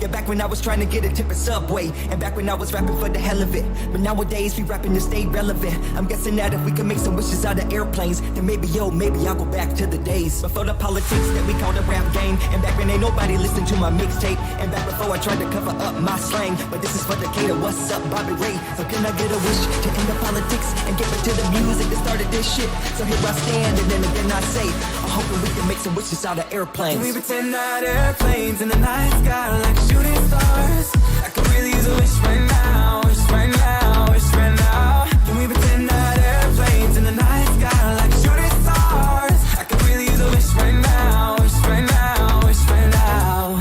Yeah, back when I was trying to get a tip at Subway, and back when I was rapping for the hell of it. But nowadays we rapping to stay relevant. I'm guessing that if we could make some wishes out of airplanes, then maybe I'll go back to the days before the politics that we call the rap game. And back when ain't nobody listened to my mixtape, and back before I tried to cover up my slang. But this is for Decatur, what's up, Bobby Ray? So can I get a wish to end the politics and get back to the music that started this shit? So here I stand, and then again I say, I'm hoping we can make some wishes out of airplanes. Can we pretend that airplanes in the night sky like shooting stars? I could really use a wish right now, wish right now, wish right now. Can we pretend that airplanes in the night sky like shooting stars? I could really use a wish right now, wish right now, wish right now.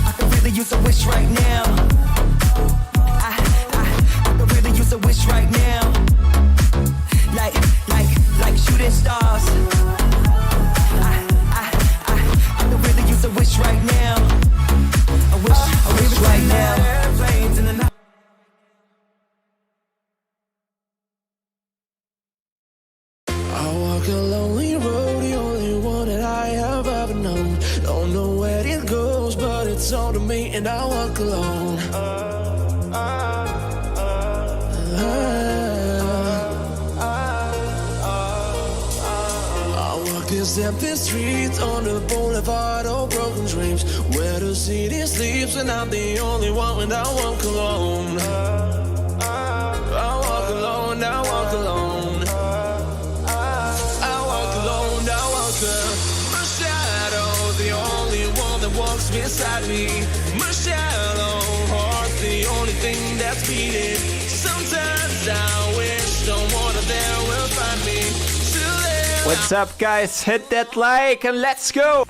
I could really use a wish right now. I could really use a wish right now. Like shooting stars. I could really use a wish right now. A wish right now. Airplanes in the night. I walk a lonely road, the only one that I have ever known. Don't know where it goes, but it's all to me, and I walk alone. I walk these empty streets on the boulevard of broken dreams, where the city sleeps, and I'm the only one when I walk alone. I walk alone, I walk alone. My shadow, the only one that walks beside me. My shallow heart, the only thing that's beating. Sometimes I wish someone out there will find me. Till then, What's up, guys? Hit that like and let's go!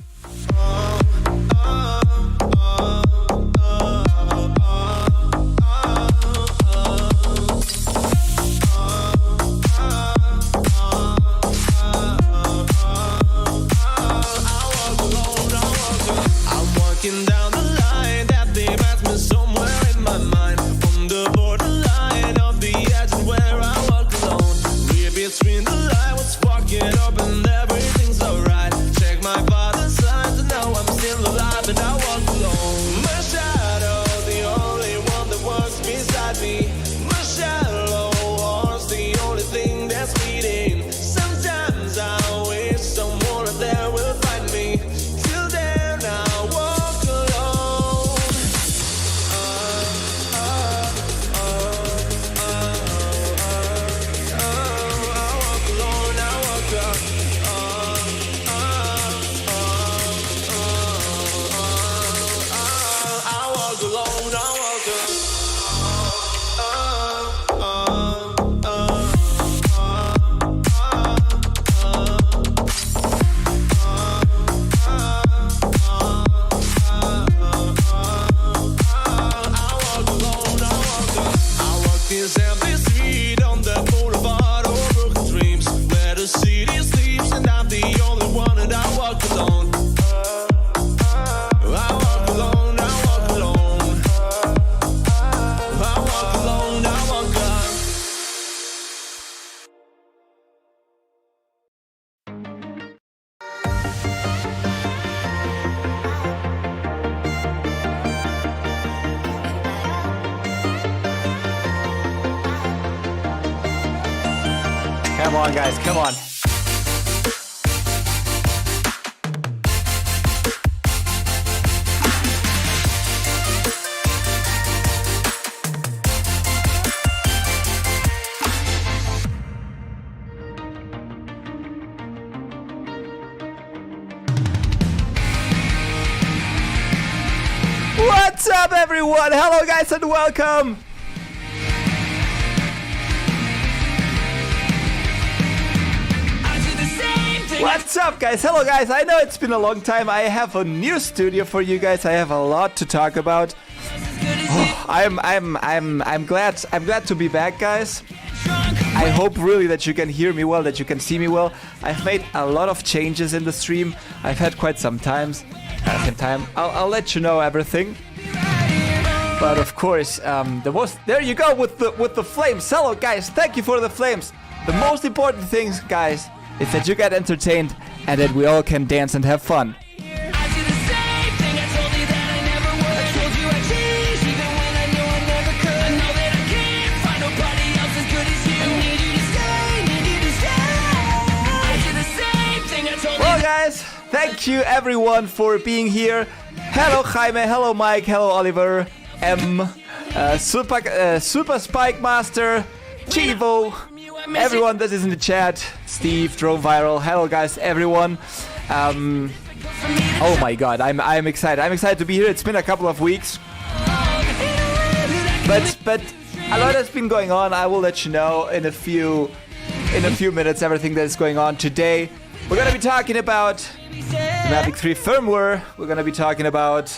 walking down the line that they met me somewhere in my mind. On the borderline of the edge and where I walk alone. We're between the line, what's fucking up and everything's alright. Check my father's signs and now I'm still alive and I walk alone. My shadow, the only one that walks beside me. My shallow heart's the only thing that's beating. Sometimes I wish someone out there will find me. Till then I walk alone. I walk alone, I walk I walk alone, I walk this empty street on the boulevard of broken dreams, where the city sleeps and I'm the only one and I walk alone. I walk alone, I walk alone. I walk alone, I walk alone. Come on, guys, come on. What's up, everyone? Hello, guys, and welcome. What's up, guys? Hello, guys. I know it's been a long time. I have a new studio for you guys. I have a lot to talk about. Oh, I'm glad to be back, guys. I hope really that you can hear me well, that you can see me well. I've made a lot of changes in the stream. I've had quite some time. I'll let you know everything. But of course, there you go with the flames. Hello, guys. Thank you for the flames. The most important things, guys, is that you get entertained and that we all can dance and have fun. thank you everyone for being here. Hello Jaime, hello Mike, hello Oliver, Super Spike Master, Chivo, everyone that is in the chat, Steve, Drone Viral, hello guys, everyone. Oh my god, I'm excited. I'm excited to be here. It's been a couple of weeks. But a lot has been going on. I will let you know in a few minutes everything that is going on today. We're gonna be talking about Mavic 3 firmware. We're gonna be talking about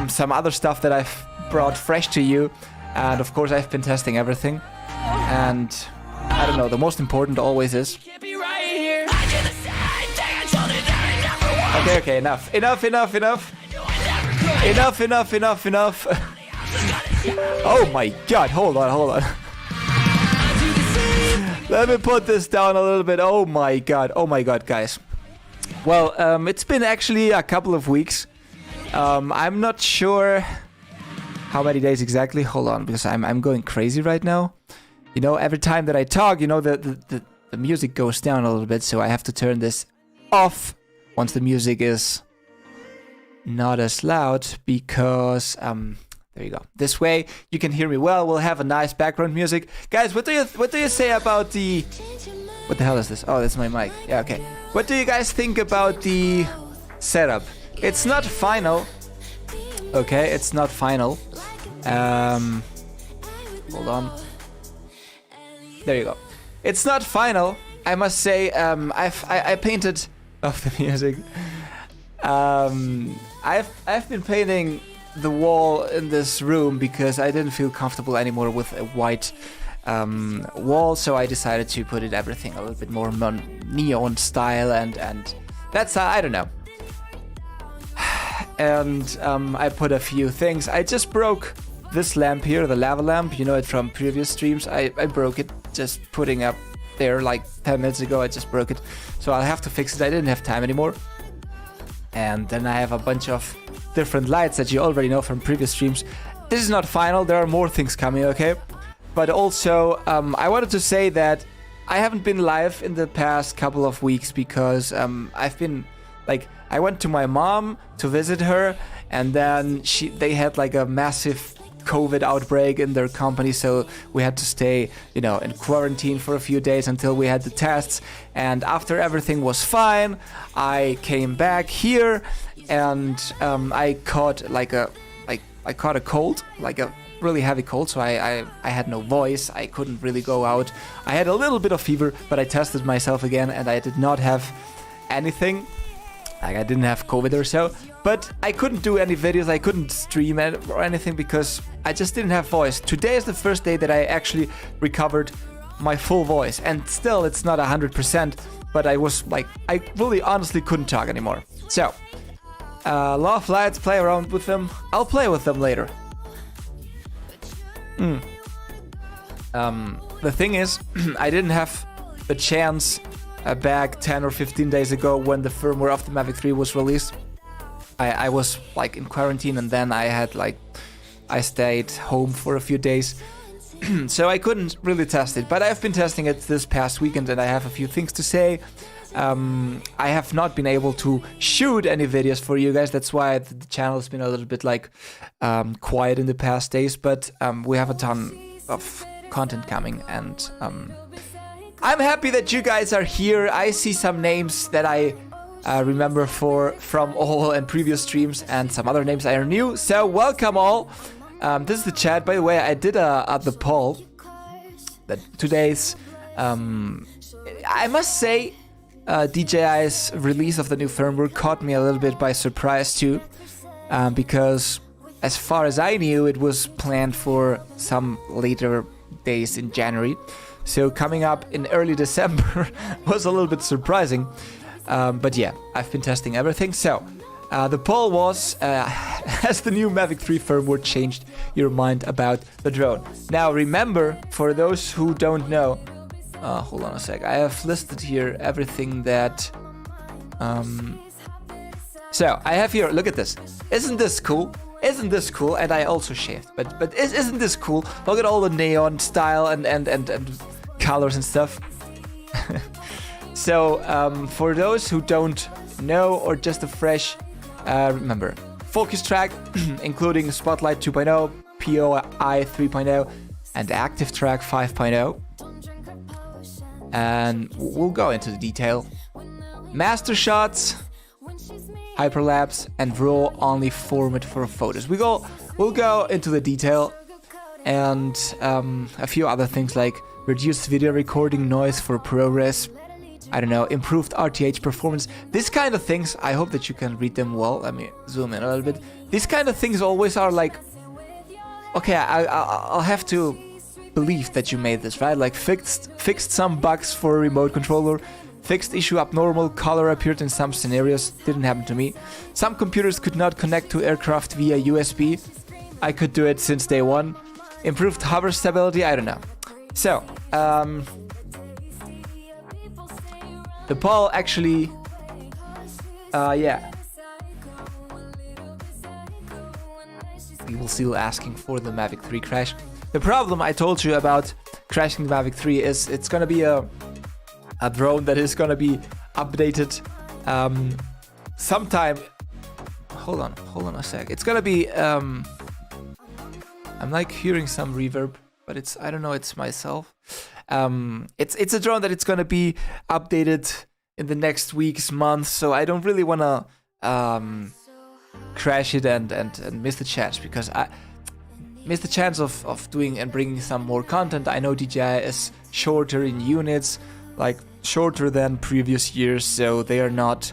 some other stuff that I've brought fresh to you. And of course I've been testing everything. And I don't know, the most important always is... Okay, enough. Enough. Oh my god, hold on. Let me put this down a little bit. Oh my god, guys. Well, it's been actually a couple of weeks. I'm not sure how many days exactly. Hold on, because I'm going crazy right now. You know, every time that I talk, you know, the music goes down a little bit, so I have to turn this off once the music is not as loud, because there you go. This way you can hear me well. We'll have a nice background music. Guys, what do you say about the... What the hell is this? Oh, that's my mic. Yeah, okay. What do you guys think about the setup? It's not final. Okay, it's not final. Hold on. There you go. It's not final. I must say, I painted... Of the music. I've been painting the wall in this room because I didn't feel comfortable anymore with a white wall, so I decided to put it everything a little bit more neon style, and that's I don't know. And I put a few things. I just broke this lamp here, the lava lamp. You know it from previous streams. I broke it just putting up there like 10 minutes ago. I just broke it, so I'll have to fix it. I didn't have time anymore. And then I have a bunch of different lights that you already know from previous streams. This is not final, there are more things coming, okay? But also, I wanted to say that I haven't been live in the past couple of weeks because I've been, like, I went to my mom to visit her, and then they had like a massive COVID outbreak in their company, so we had to stay, you know, in quarantine for a few days until we had the tests. And after everything was fine, I came back here, and I caught I caught a cold, like a really heavy cold, so I had no voice. I couldn't really go out. I had a little bit of fever, but I tested myself again, and I did not have anything. Like, I didn't have COVID or so, but I couldn't do any videos, I couldn't stream or anything because I just didn't have voice. Today is the first day that I actually recovered my full voice, and still it's not 100%, but I was like, I really honestly couldn't talk anymore. So, Love Lights, play around with them. I'll play with them later. The thing is, I didn't have the chance back 10 or 15 days ago when the firmware of the Mavic 3 was released. I was like in quarantine, and then I stayed home for a few days. So I couldn't really test it, but I've been testing it this past weekend, and I have a few things to say. I have not been able to shoot any videos for you guys. That's why the channel has been a little bit like quiet in the past days, but we have a ton of content coming, and I'm happy that you guys are here. I see some names that I remember from all and previous streams, and some other names are new, so welcome all. This is the chat. By the way, I did the poll that today's I must say DJI's release of the new firmware caught me a little bit by surprise too, because as far as I knew, it was planned for some later days in January. So coming up in early December was a little bit surprising. But yeah, I've been testing everything. So the poll was, has the new Mavic 3 firmware changed your mind about the drone? Now remember, for those who don't know, hold on a sec, I have listed here everything that... So I have here, look at this. Isn't this cool? Isn't this cool? And I also shaved, but isn't this cool? Look at all the neon style and colors and stuff. So for those who don't No, or just a fresh, remember, focus track, including Spotlight 2.0, POI 3.0, and Active Track 5.0. And we'll go into the detail. Master shots, hyperlapse, and raw only format for photos. We'll go into the detail, and a few other things like reduced video recording noise for ProRes. I don't know, improved RTH performance. This kind of things, I hope that you can read them well. Let me zoom in a little bit. These kind of things always are like, okay, I'll have to believe that you made this, right? Like fixed some bugs for a remote controller, fixed issue abnormal color appeared in some scenarios, didn't happen to me. Some computers could not connect to aircraft via USB. I could do it since day one. Improved hover stability, I don't know. So, the poll actually, yeah. People still asking for the Mavic 3 crash. The problem I told you about crashing the Mavic 3 is it's gonna be a drone that is gonna be updated sometime. Hold on a sec. It's gonna be I'm like hearing some reverb, but I don't know, it's myself. It's a drone that it's gonna be updated in the next weeks, months, so I don't really wanna crash it and miss the chance, because I miss the chance of doing and bringing some more content. I know DJI is shorter in units, like shorter than previous years, so they are not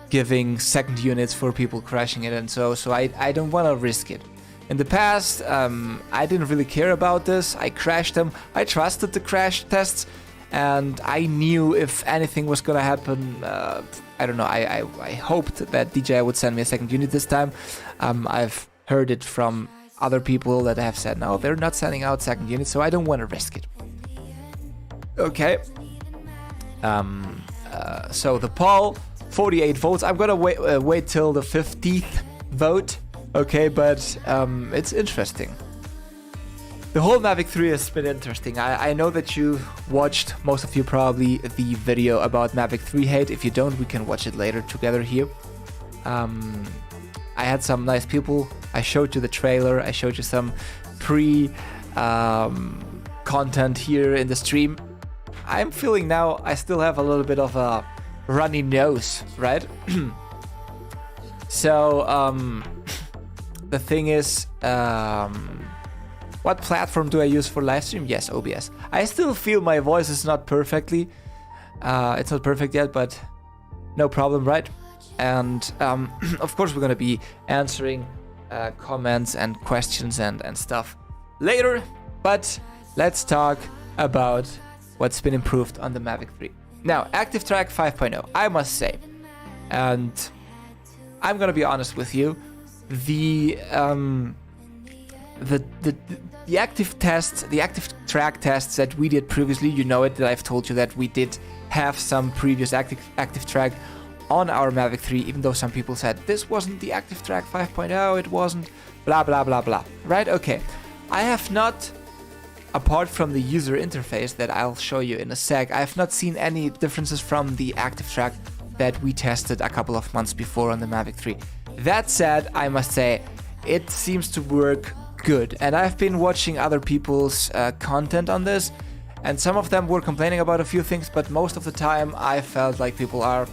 giving second units for people crashing it, and so I don't want to risk it. In the past, I didn't really care about this. I crashed them. I trusted the crash tests, and I knew if anything was gonna happen. I don't know. I hoped that DJI would send me a second unit this time. I've heard it from other people that have said no, they're not sending out second units, so I don't want to risk it. Okay. So the poll, 48 votes. I'm gonna wait till the 50th vote. Okay, but it's interesting. The whole Mavic 3 has been interesting. I know that you watched, most of you probably, the video about Mavic 3 hate. If you don't, we can watch it later together here. I had some nice people. I showed you the trailer. I showed you some content here in the stream. I'm feeling now I still have a little bit of a runny nose, right? So, the thing is, what platform do I use for live stream? Yes, OBS. I still feel my voice is not perfectly. It's not perfect yet, but no problem, right? And of course, we're gonna be answering comments and questions and stuff later. But let's talk about what's been improved on the Mavic 3. Now, Active Track 5.0, I must say, and I'm gonna be honest with you, the active tests, the active track tests that we did previously, you know it, that I've told you that we did have some previous active track on our Mavic 3, even though some people said this wasn't the Active Track 5.0, it wasn't, blah blah blah blah, right? Okay, I have not, apart from the user interface that I'll show you in a sec, I have not seen any differences from the Active Track that we tested a couple of months before on the Mavic 3. That said, I must say, it seems to work good, and I've been watching other people's content on this, and some of them were complaining about a few things, but most of the time I felt like people are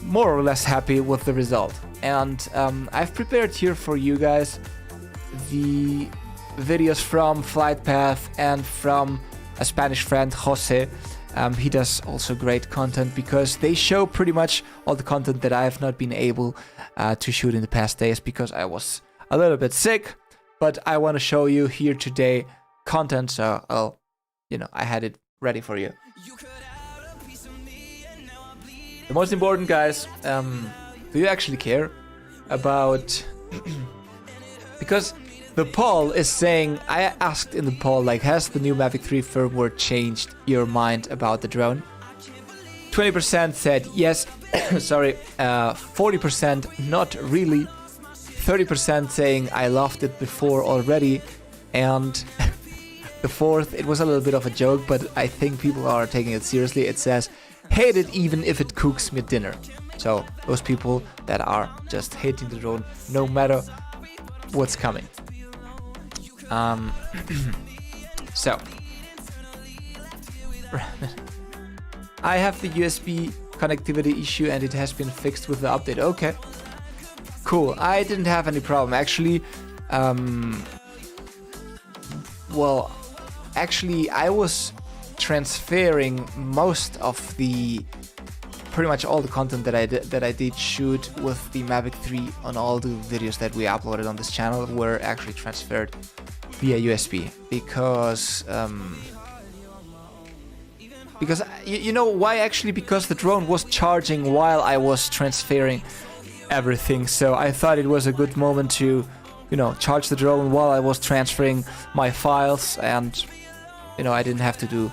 more or less happy with the result. And I've prepared here for you guys the videos from Flight Path and from a Spanish friend, Jose. He does also great content because they show pretty much all the content that I have not been able to shoot in the past days because I was a little bit sick. But I want to show you here today content, so I had it ready for you. The most important, guys, do you actually care about... Because the poll is saying, I asked in the poll, like, has the new Mavic 3 firmware changed your mind about the drone? 20% said yes, sorry, 40% not really, 30% saying I loved it before already, and the fourth, it was a little bit of a joke, but I think people are taking it seriously. It says, hate it even if it cooks me dinner. So those people that are just hating the drone no matter what's coming. So I have the USB connectivity issue and it has been fixed with the update. Okay, cool. I didn't have any problem actually. Well, actually I was transferring most of the pretty much all the content that I did shoot with the Mavic 3 on all the videos that we uploaded on this channel were actually transferred via USB because you know why? Actually, because the drone was charging while I was transferring everything, so I thought it was a good moment to, you know, charge the drone while I was transferring my files, and you know, I didn't have to do,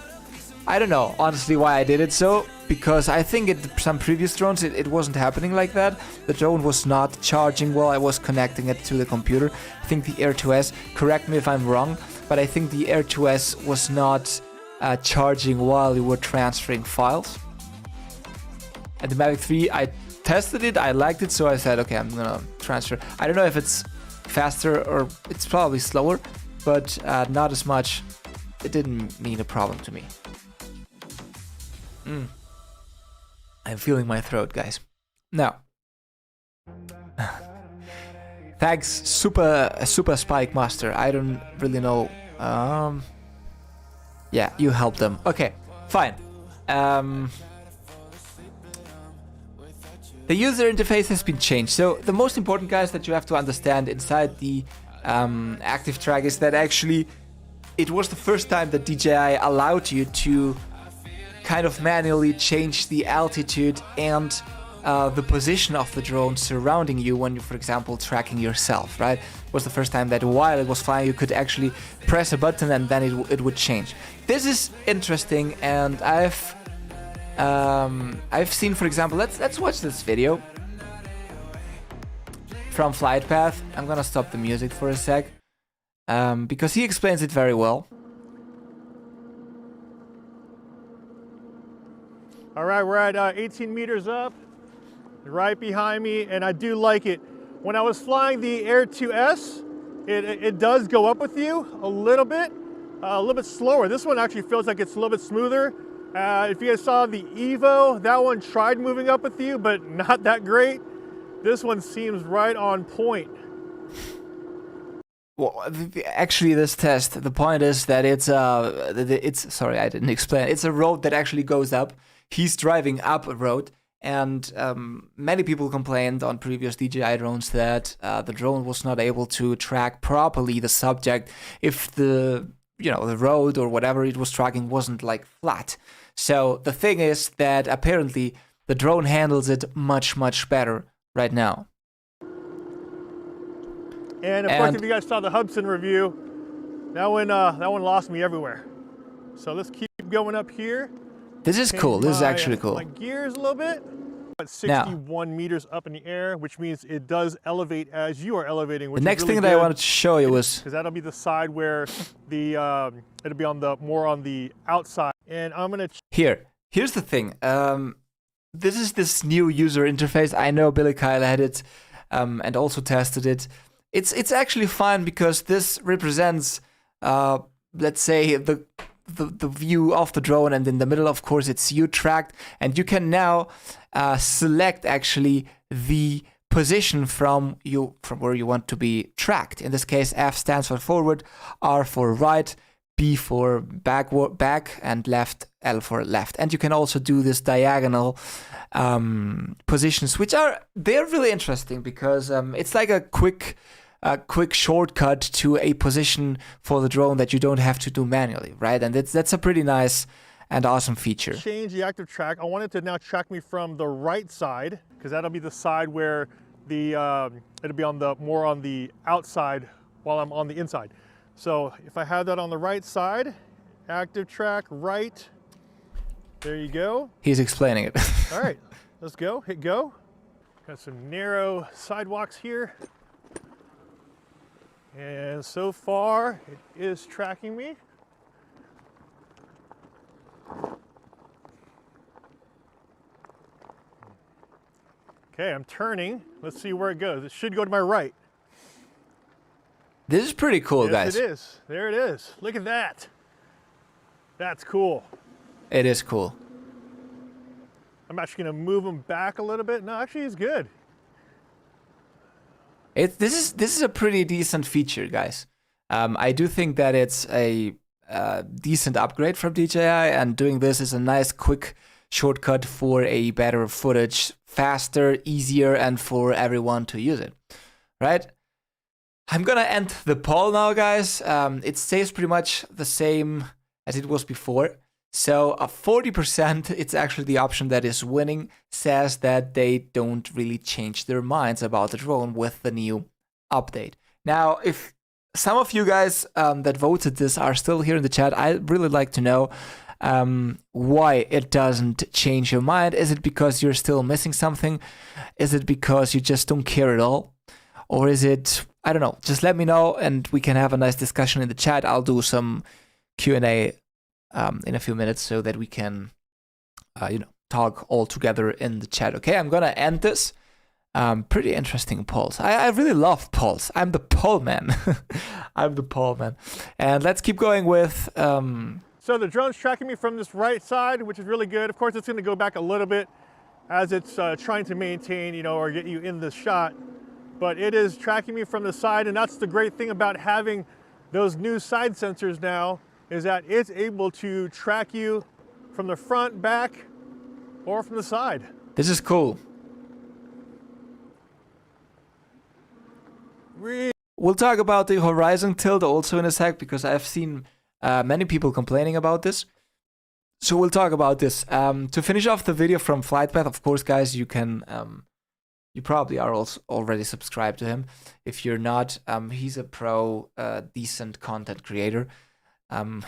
I don't know honestly why I did it so, because I think in some previous drones it wasn't happening like that. The drone was not charging while I was connecting it to the computer. I think the Air 2S, correct me if I'm wrong, but I think the Air 2S was not charging while you were transferring files. And the Mavic 3, I tested it, I liked it, so I said, okay, I'm gonna transfer. I don't know if it's faster or it's probably slower, but not as much. It didn't mean a problem to me. I'm feeling my throat, guys. Now, thanks, Super Spike Master. I don't really know. Yeah, you helped them. Okay, fine. The user interface has been changed. So the most important, guys, that you have to understand inside the active track is that actually it was the first time that DJI allowed you to kind of manually change the altitude and the position of the drone surrounding you when you, for example, tracking yourself, right? It was the first time that while it was flying, you could actually press a button and then it would change. This is interesting, and I've seen, for example, let's watch this video from Flight Path. I'm gonna stop the music for a sec because he explains it very well. All right, we're at 18 meters up, right behind me, and I do like it. When I was flying the Air 2S, it does go up with you a little bit slower. This one actually feels like it's a little bit smoother. If you guys saw the Evo, that one tried moving up with you, but not that great. This one seems right on point. Well, actually, this test, the point is that it's sorry, I didn't explain. It's a road that actually goes up. He's driving up a road, and many people complained on previous DJI drones that the drone was not able to track properly the subject if the road or whatever it was tracking wasn't like flat. So the thing is that apparently the drone handles it much better right now. And of course, if you guys saw the Hubsan review, that one lost me everywhere. So let's keep going up here. This is cool. This is actually cool. My gears a little bit. At 61 meters up in the air, which means it does elevate as you are elevating. Which the next is really thing that I wanted to show you was, because that'll be the side where the it'll be on the more on the outside. And I'm gonna here's the thing. This is this new user interface. I know Billy Kyle had it and also tested it. It's actually fine because this represents let's say the view of the drone, and in the middle, of course, it's you tracked, and you can now select actually the position from where you want to be tracked. In this case, F stands for forward, R for right, B for back, and left, L for left. And you can also do this diagonal positions, which they're really interesting because it's like a quick shortcut to a position for the drone that you don't have to do manually, right? And that's a pretty nice and awesome feature. Change the active track. I want it to now track me from the right side, because that'll be the side where the it'll be on the more on the outside while I'm on the inside. So if I have that on the right side, active track right, there you go. He's explaining it. All right, let's go, hit go. Got some narrow sidewalks here. And so far, it is tracking me. Okay, I'm turning. Let's see where it goes. It should go to my right. This is pretty cool, guys. Yes, it is. There it is. Look at that. That's cool. It is cool. I'm actually going to move him back a little bit. No, actually, he's good. This is a pretty decent feature, guys. I do think that it's a decent upgrade from DJI, and doing this is a nice, quick shortcut for a better footage, faster, easier, and for everyone to use it, right? I'm gonna end the poll now, guys. It stays pretty much the same as it was before. So 40%, it's actually the option that is winning, says that they don't really change their minds about the drone with the new update. Now, if some of you guys that voted this are still here in the chat, I'd really like to know why it doesn't change your mind. Is it because you're still missing something? Is it because you just don't care at all? Or is it, I don't know, just let me know and we can have a nice discussion in the chat. I'll do some Q&A in a few minutes so that we can, talk all together in the chat. Okay, I'm gonna end this. Pretty interesting polls. I really love polls. I'm the poll man. I'm the poll man. And let's keep going with... So the drone's tracking me from this right side, which is really good. Of course, it's going to go back a little bit as it's trying to maintain, or get you in the shot. But it is tracking me from the side, and that's the great thing about having those new side sensors now, is that it's able to track you from the front, back, or from the side. This is cool. We'll talk about the horizon tilt also in a sec, because I've seen many people complaining about this. So we'll talk about this. To finish off the video from FlightPath, of course, guys, you can... you probably are also already subscribed to him. If you're not, he's a pro, decent content creator.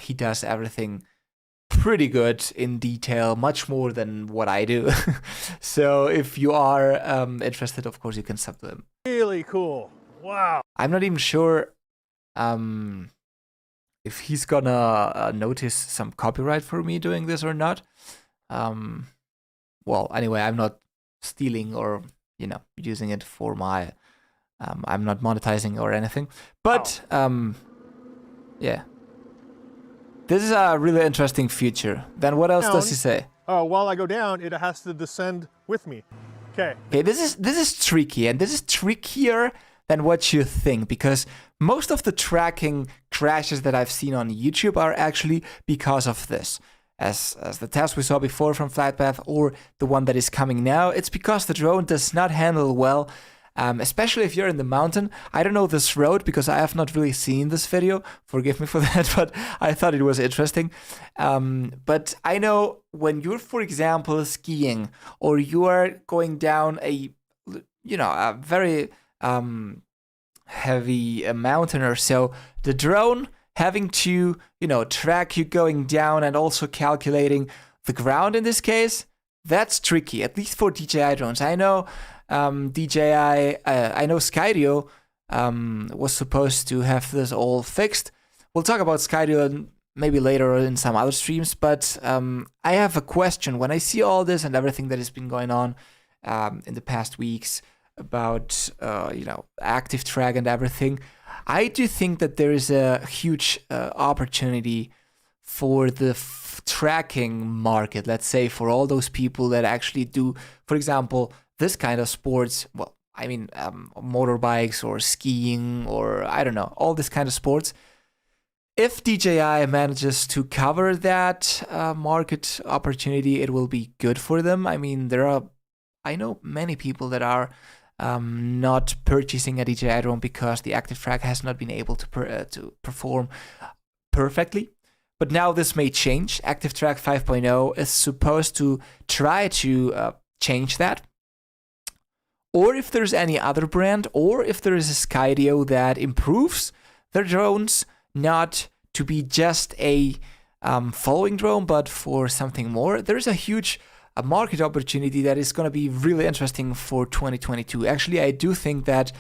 He does everything pretty good in detail, much more than what I do. So if you are interested, of course, you can sub to him. Really cool. Wow. I'm not even sure if he's gonna notice some copyright for me doing this or not. Well, anyway, I'm not stealing or, using it for my... I'm not monetizing or anything. But, yeah. This is a really interesting feature. Then what else does he say? While I go down, it has to descend with me. Okay. Okay, this is tricky, and this is trickier than what you think, because most of the tracking crashes that I've seen on YouTube are actually because of this. As the test we saw before from FlightPath, or the one that is coming now, it's because the drone does not handle well, especially if you're in the mountain. I don't know this road because I have not really seen this video, forgive me for that, but I thought it was interesting. But I know when you're, for example, skiing, or you are going down a very heavy mountain or so, the drone having to, track you going down and also calculating the ground in this case, that's tricky, at least for DJI drones. I know I know Skydio was supposed to have this all fixed. We'll talk about Skydio maybe later in some other streams, but I have a question. When I see all this and everything that has been going on in the past weeks about, active track and everything, I do think that there is a huge opportunity for the tracking market, let's say, for all those people that actually do, for example, this kind of sports, well, I mean, motorbikes or skiing or, I don't know, all this kind of sports. If DJI manages to cover that market opportunity, it will be good for them. I mean, I know many people that are not purchasing a DJI drone because the active track has not been able to perform perfectly. But now this may change. Active Track 5.0 is supposed to try to change that. Or if there's any other brand, or if there is a Skydio that improves their drones, not to be just a following drone, but for something more, there's a huge market opportunity that is going to be really interesting for 2022. Actually, I do think that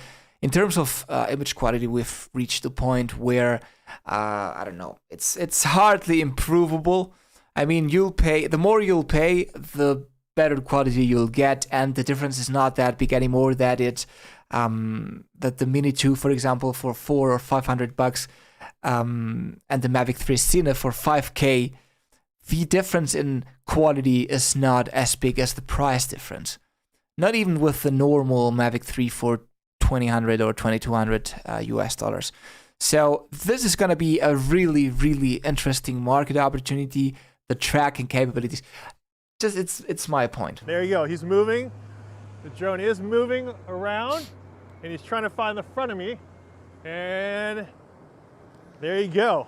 in terms of image quality, we've reached a point where, I don't know, it's hardly improvable. I mean, the more you'll pay, the better quality you'll get, and the difference is not that big anymore. That that the Mini 2, for example, for $400 or $500, and the Mavic 3 Cine for $5K, the difference in quality is not as big as the price difference. Not even with the normal Mavic 3 for $2,100 or $2,200 US dollars. So this is going to be a really, really interesting market opportunity. The tracking capabilities, just it's my point. There you go. He's moving. The drone is moving around, and he's trying to find the front of me. And there you go.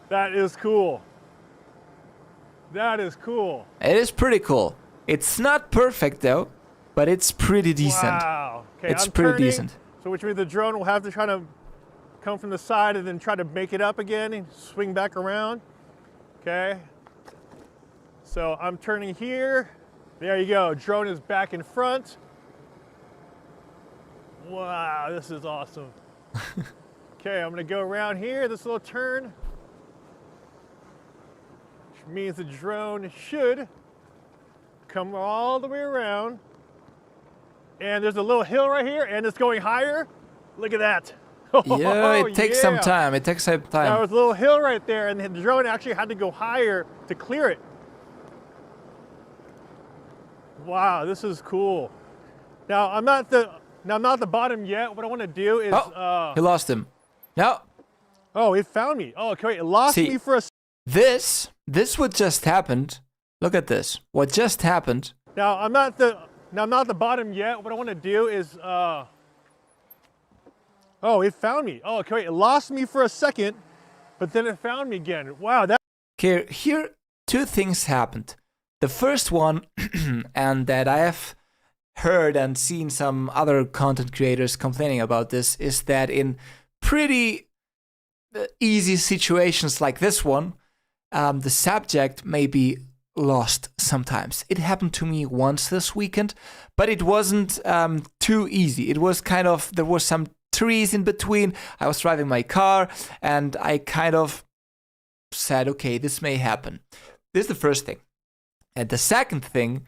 That is cool. That is cool. It is pretty cool. It's not perfect though, but it's pretty decent. Wow. Okay, it's I'm pretty turning, decent. So which means the drone will have to try to come from the side and then try to make it up again and swing back around. Okay. So I'm turning here. There you go. Drone is back in front. Wow, this is awesome. Okay, I'm gonna go around here, this little turn, which means the drone should come all the way around. And there's a little hill right here, and it's going higher. Look at that. Yeah, it takes some time. It takes some time. There was a little hill right there, and the drone actually had to go higher to clear it. Wow, this is cool. Now I'm not at the bottom yet. What I want to do is he lost him. No. Oh, it found me. Oh, okay. It lost me for a. This what just happened. Look at this. What just happened. Now I'm not at the bottom yet. What I want to do is oh, it found me. Oh, okay. It lost me for a second, but then it found me again. Wow, that. Okay, here two things happened. The first one, and that I have heard and seen some other content creators complaining about this, is that in pretty easy situations like this one, the subject may be lost sometimes. It happened to me once this weekend, but it wasn't too easy. It was kind of, there were some trees in between. I was driving my car and I kind of said, okay, this may happen. This is the first thing. And the second thing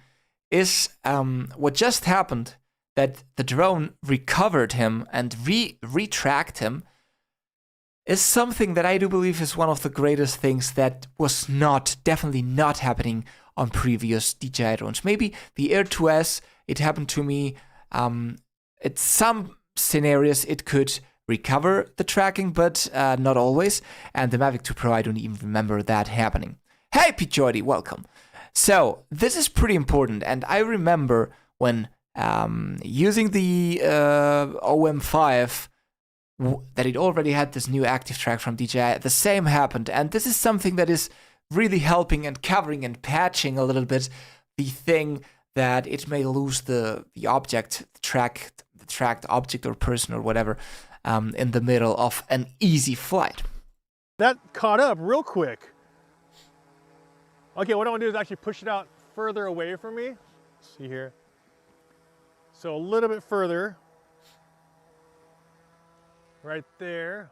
is what just happened, that the drone recovered him and retracked him, is something that I do believe is one of the greatest things that was definitely not happening on previous DJI drones. Maybe the Air 2S, it happened to me. At some scenarios, it could recover the tracking, but not always. And the Mavic 2 Pro, I don't even remember that happening. Hey, Pete Jordy, welcome. So this is pretty important, and I remember when using the OM5, that it already had this new active track from DJI. The same happened, and this is something that is really helping and covering and patching a little bit the thing that it may lose the tracked object or person or whatever in the middle of an easy flight. That caught up real quick. Okay, what I want to do is actually push it out further away from me. Let's see here. So a little bit further. Right there.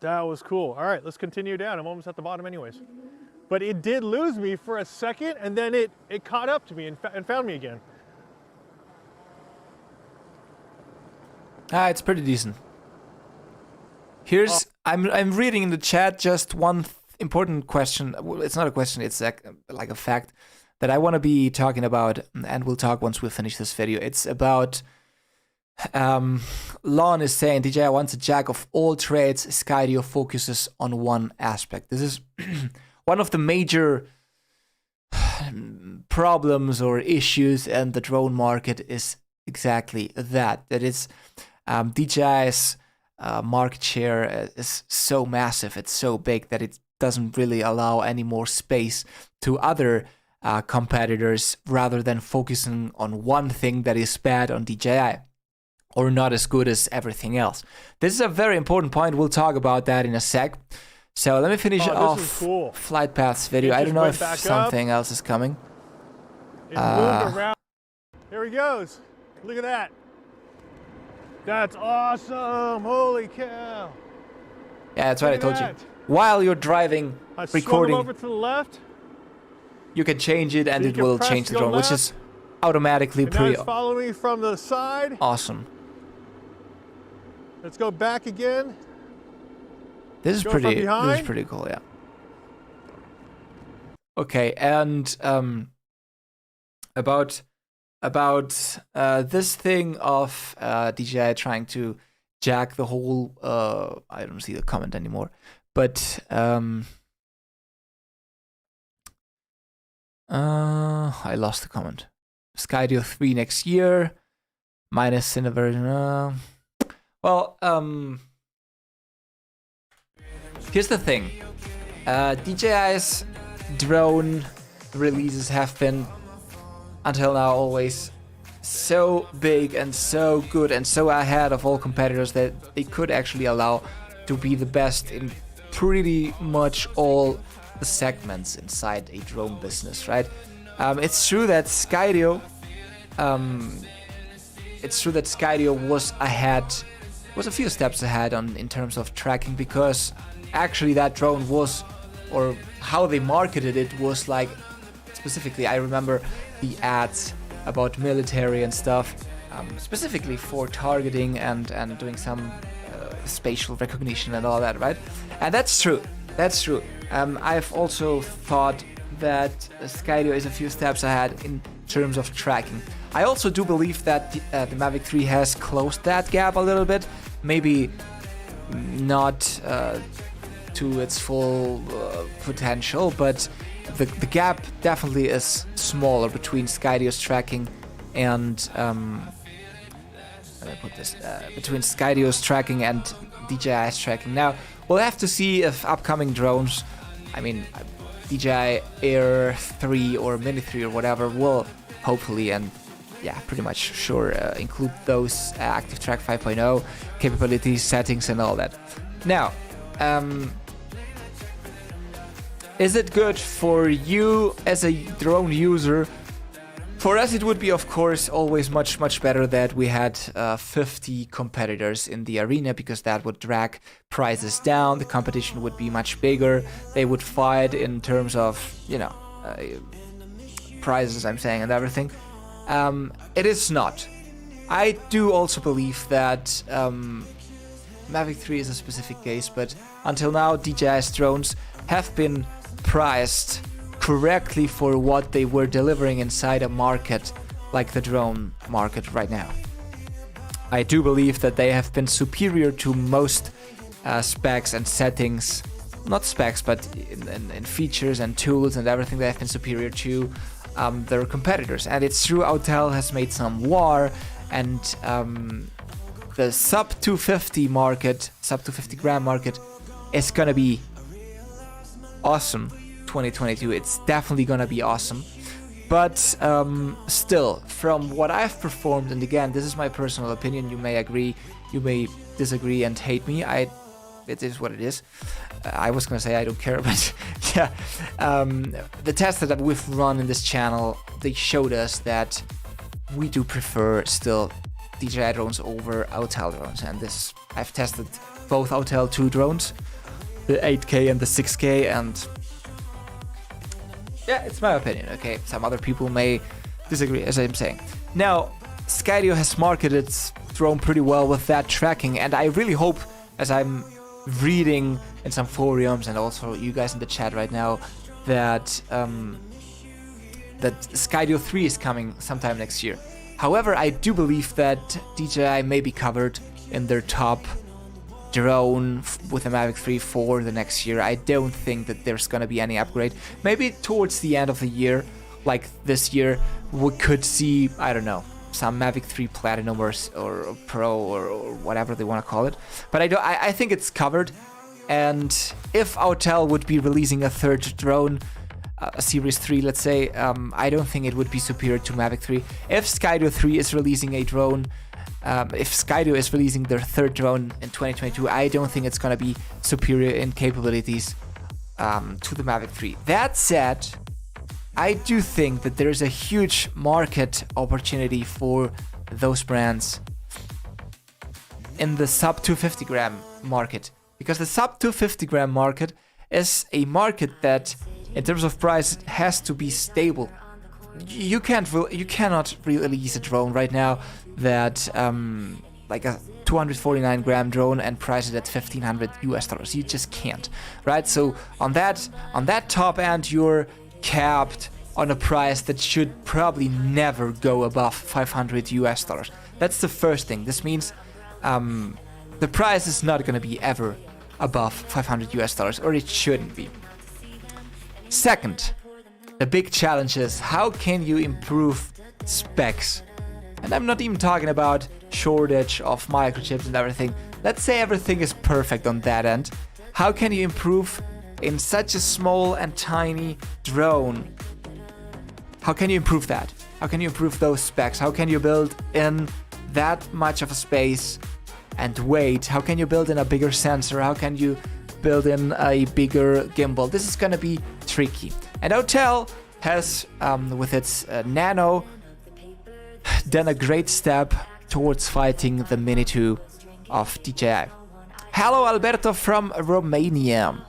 That was cool. All right, let's continue down. I'm almost at the bottom anyways. But it did lose me for a second, and then it caught up to me and found me again. It's pretty decent. Here's, I'm reading in the chat just one important question. Well, it's not a question, it's like a fact that I want to be talking about, and we'll talk once we finish this video. It's about Lon is saying DJI wants a jack of all trades. Skydio focuses on one aspect. This is one of the major problems or issues in the drone market, is exactly that. That is DJI's market share is so massive, it's so big that it doesn't really allow any more space to other competitors, rather than focusing on one thing that is bad on DJI or not as good as everything else. This is a very important point. We'll talk about that in a sec. So let me finish off cool. Flight Path's video. I don't know if something else is coming. It moved around. There he goes. Look at that. That's awesome. Holy cow. Yeah, that's what I told you. While you're driving, I recording. swung him over to the left. you can change it and So you it can will press change the go drone, which left, is automatically and now pretty it's following me from the side. awesome. Let's go back again. This is Go from pretty. This is behind. pretty cool. Yeah. Okay, and about this thing of DJI trying to jack the whole. I don't see the comment anymore, but I lost the comment. Skydio 3 next year, minus in a version. Well, here's the thing. DJI's drone releases have been, until now, always so big and so good and so ahead of all competitors that they could actually allow to be the best in pretty much all the segments inside a drone business, right? It's true that Skydio was a few steps ahead in terms of tracking, because actually that drone was, or how they marketed it was like, specifically I remember the ads about military and stuff, specifically for targeting and doing some spatial recognition and all that, right? And that's true. I've also thought that Skydio is a few steps ahead in terms of tracking. I also do believe that the Mavic 3 has closed that gap a little bit. Maybe not to its full potential, but the gap definitely is smaller between Skydio's tracking and between Skydio's tracking and DJI's tracking. Now we'll have to see if upcoming drones, I mean DJI Air 3 or Mini 3 or whatever, will hopefully and pretty much sure include those Active Track 5.0 capabilities, settings, and all that. Now, is it good for you as a drone user? For us, it would be, of course, always much better that we had 50 competitors in the arena, because that would drag prices down. The competition would be much bigger. They would fight in terms of, prizes, I'm saying, and everything. It is not. I do also believe that Mavic 3 is a specific case, but until now, DJI's drones have been priced correctly for what they were delivering inside a market like the drone market right now. I do believe that they have been superior to most specs and settings, not specs, but in features and tools and everything. They have been superior to their competitors. And it's true, Autel has made some war, and the sub 250 market, sub 250 gram market, is gonna be awesome. 2022, it's definitely gonna be awesome. But still, from what I've performed, and again, this is my personal opinion, you may agree, you may disagree and hate me, it is what it is. I was gonna say I don't care, but yeah. The tests that we've run in this channel, they showed us that we do prefer still DJI drones over Autel drones, and this, I've tested both Autel 2 drones, the 8K and the 6K, and yeah, it's my opinion, okay? Some other people may disagree, as I'm saying. Now, Skydio has marketed its drone pretty well with that tracking, and I really hope, as I'm reading in some forums and also you guys in the chat right now, that that Skydio 3 is coming sometime next year. However, I do believe that DJI may be covered in their top drone with a Mavic 3 for the next year. I don't think that there's gonna be any upgrade. Maybe towards the end of the year, like this year, we could see, I don't know, some Mavic 3 Platinum or Pro or whatever they want to call it. But I think it's covered. And if Autel would be releasing a third drone, a Series 3, let's say, I don't think it would be superior to Mavic 3. If Skydio 3 is releasing a drone, if Skydio is releasing their third drone in 2022, I don't think it's going to be superior in capabilities to the Mavic 3. That said, I do think that there is a huge market opportunity for those brands in the sub 250 gram market, because the sub 250 gram market is a market that in terms of price, it has to be stable. You cannot release a drone right now that like a 249 gram drone and price it at $1,500 US. You just can't, right? So on that top end, you're capped on a price that should probably never go above $500 US. That's the first thing. This means the price is not going to be ever above $500 US, or it shouldn't be. Second, the big challenge is how can you improve specs? And I'm not even talking about shortage of microchips and everything. Let's say everything is perfect on that end. How can you improve in such a small and tiny drone? How can you improve that? How can you improve those specs? How can you build in that much of a space and weight? How can you build in a bigger sensor? How can you build in a bigger gimbal? This is gonna be tricky. And Autel has, with its Nano, done a great step towards fighting the Mini 2 of DJI. Hello, Alberto from Romania.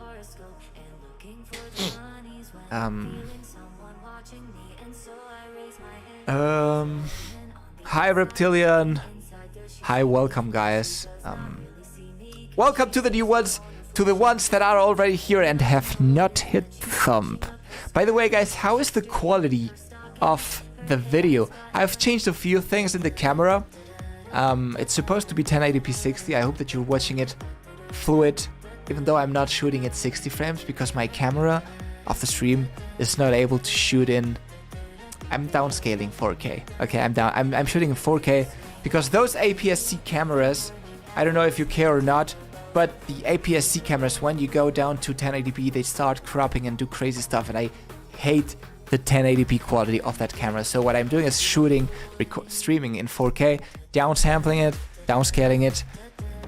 Hi, Reptilian. Hi, welcome, guys. Welcome to the new ones, to the ones that are already here and have not hit thumb. By the way, guys, how is the quality of the video? I've changed a few things in the camera. It's supposed to be 1080p 60. I hope that you're watching it fluid, even though I'm not shooting at 60 frames because my camera of the stream is not able to shoot in. I'm downscaling 4K. Okay, I'm shooting in 4K because those APS-C cameras, I don't know if you care or not, but the APS-C cameras, when you go down to 1080p, they start cropping and do crazy stuff, and I hate the 1080p quality of that camera. So what I'm doing is streaming in 4K, downsampling it, downscaling it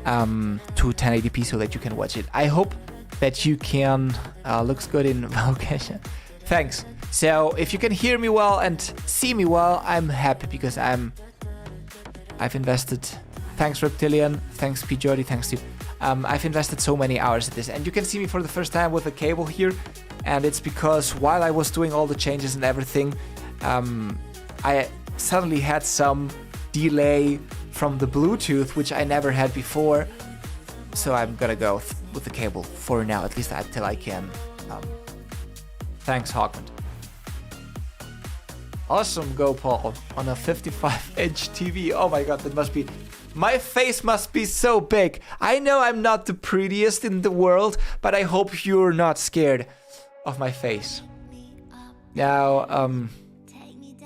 to 1080p so that you can watch it. I hope that you can. Looks good in location. Thanks. So if you can hear me well and see me well, I'm happy because I've invested. Thanks Reptilian. Thanks Pjordi. Thanks Steve. I've invested so many hours at this, and you can see me for the first time with a cable here, and it's because while I was doing all the changes and everything, I suddenly had some delay from the Bluetooth, which I never had before, so I'm gonna go with the cable for now, at least until I can. Thanks, Hawkman. Awesome, go Paul, on a 55-inch TV. Oh my god, that must be... My face must be so big. I know I'm not the prettiest in the world, but I hope you're not scared of my face. Now,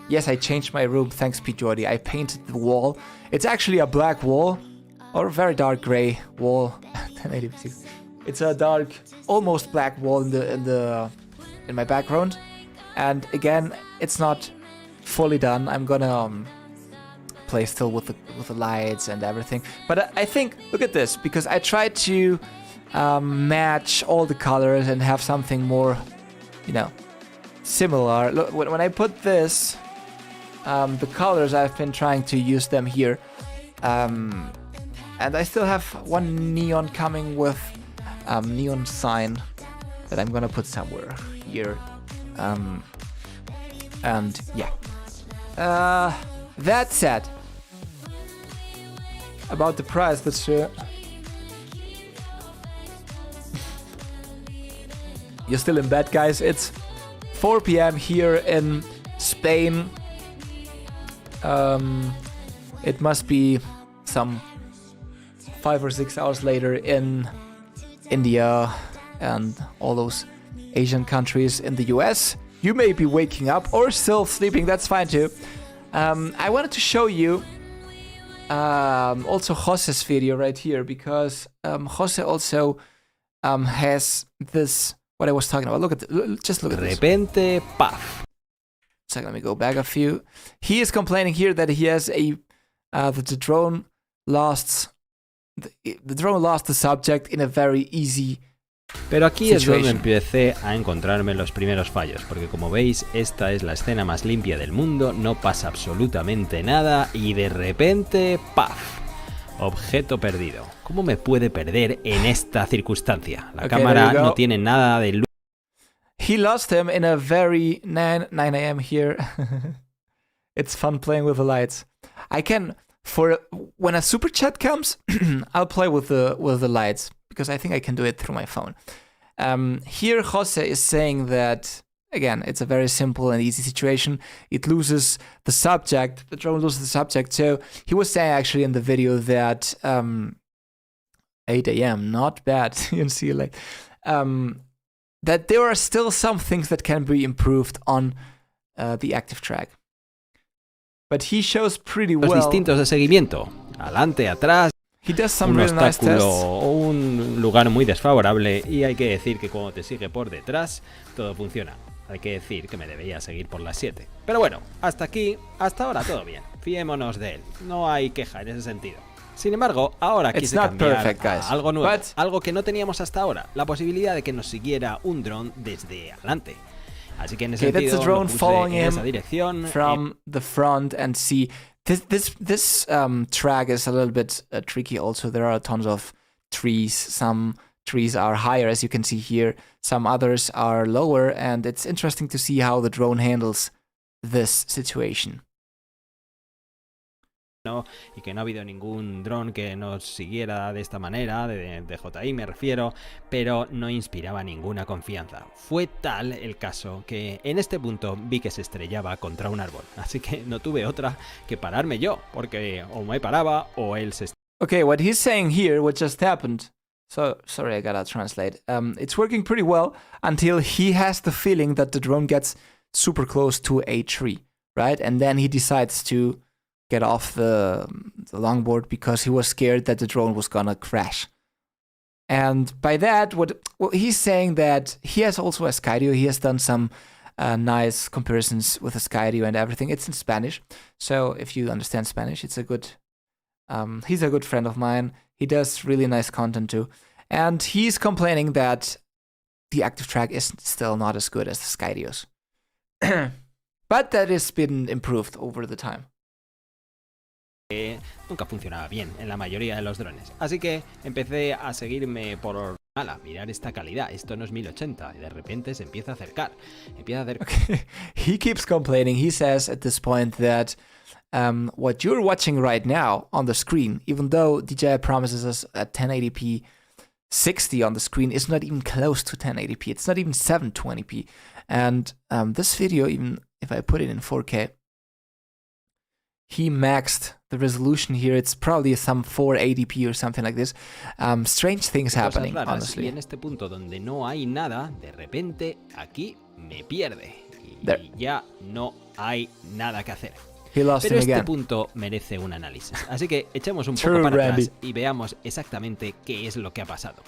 yes, I changed my room, thanks Pete Jordy. I painted the wall. It's actually a black wall, or a very dark gray wall. 1086. It's a dark, almost black wall in my background. And again, it's not fully done. I'm gonna play still with the lights and everything, but I think, look at this, because I tried to match all the colors and have something more, you know, similar. Look, when I put this, the colors, I've been trying to use them here, and I still have one neon coming with neon sign that I'm gonna put somewhere here, and yeah. That said, about the price, that's you're still in bed, guys. It's 4 p.m. here in Spain. It must be some 5 or 6 hours later in India and all those Asian countries in the US. You may be waking up or still sleeping, that's fine too. I wanted to show you also Jose's video right here, because Jose also has this, what I was talking about. Look at just look at this. Repente, paf. So let me go back a few. He is complaining here that he has that the drone lost the subject in a very easy Pero aquí es donde situation. empecé a encontrarme los primeros fallos, porque como veis, esta es la escena más limpia del mundo, no pasa absolutamente nada y de repente, ¡paf! Objeto perdido. ¿Cómo me puede perder en esta circunstancia? La cámara no tiene nada de luz. he lost him in a very 9 a.m. here. It's fun playing with the lights. I can when a super chat comes, I'll play with the lights because I think I can do it through my phone. Here Jose is saying that again, it's a very simple and easy situation. It loses the subject. The drone loses the subject. So he was saying actually in the video that 8 a.m. not bad. You can see like that there are still some things that can be improved on the active track. But he shows pretty well. Los distintos de seguimiento, adelante, atrás. He does some un really nice obstáculo tests. o un lugar muy desfavorable, y hay que decir que cuando te sigue por detrás todo funciona. Hay que decir que me debería seguir por las 7. Pero bueno, hasta aquí, hasta ahora todo bien. Fiémonos de él, no hay queja en ese sentido. Sin embargo, ahora quise cambiar a algo nuevo, algo que no teníamos hasta ahora, la posibilidad de que nos siguiera un dron desde adelante. Así que en ese sentido, that's a drone lo puse following en him esa dirección. From the front, and see this track is a little bit tricky. Also, there are tons of trees. Some trees are higher, as you can see here. Some others are lower, and it's interesting to see how the drone handles this situation. ¿no? Y que no ha habido ningún dron que nos siguiera de esta manera, de DJI me refiero, pero no inspiraba ninguna confianza. Fue tal el caso que en este punto vi que se estrellaba contra un árbol, así que no tuve otra que pararme yo, porque o me paraba o él se... Okay, what he's saying here, what just happened, so sorry I gotta translate, it's working pretty well until he has the feeling that the drone gets super close to a tree, right? And then he decides to get off the longboard because he was scared that the drone was gonna crash. And by that, what he's saying that he has also a Skydio. He has done some nice comparisons with a Skydio and everything. It's in Spanish, so if you understand Spanish, it's a good. He's a good friend of mine. He does really nice content too, and he's complaining that the active track is still not as good as the Skydios, but that has been improved over the time. Nunca funcionaba bien en la mayoría de los drones, así que empecé a seguirme por a mirar esta calidad. Esto no es 1080 y de repente se empieza a acercar, Okay. He keeps complaining. He says at this point that what you're watching right now on the screen, even though DJI promises us a 1080p 60 on the screen, is not even close to 1080p. It's not even 720p. And this video, even if I put it in 4K, he maxed the resolution here. It's probably some 480p or something like this. Strange things happening, honestly. Y en este punto donde no hay nada, de repente aquí me pierde. Y ya no hay nada que hacer. Pero este punto merece un análisis. Así que echemos un poco para atrás y veamos exactamente qué es lo que ha pasado.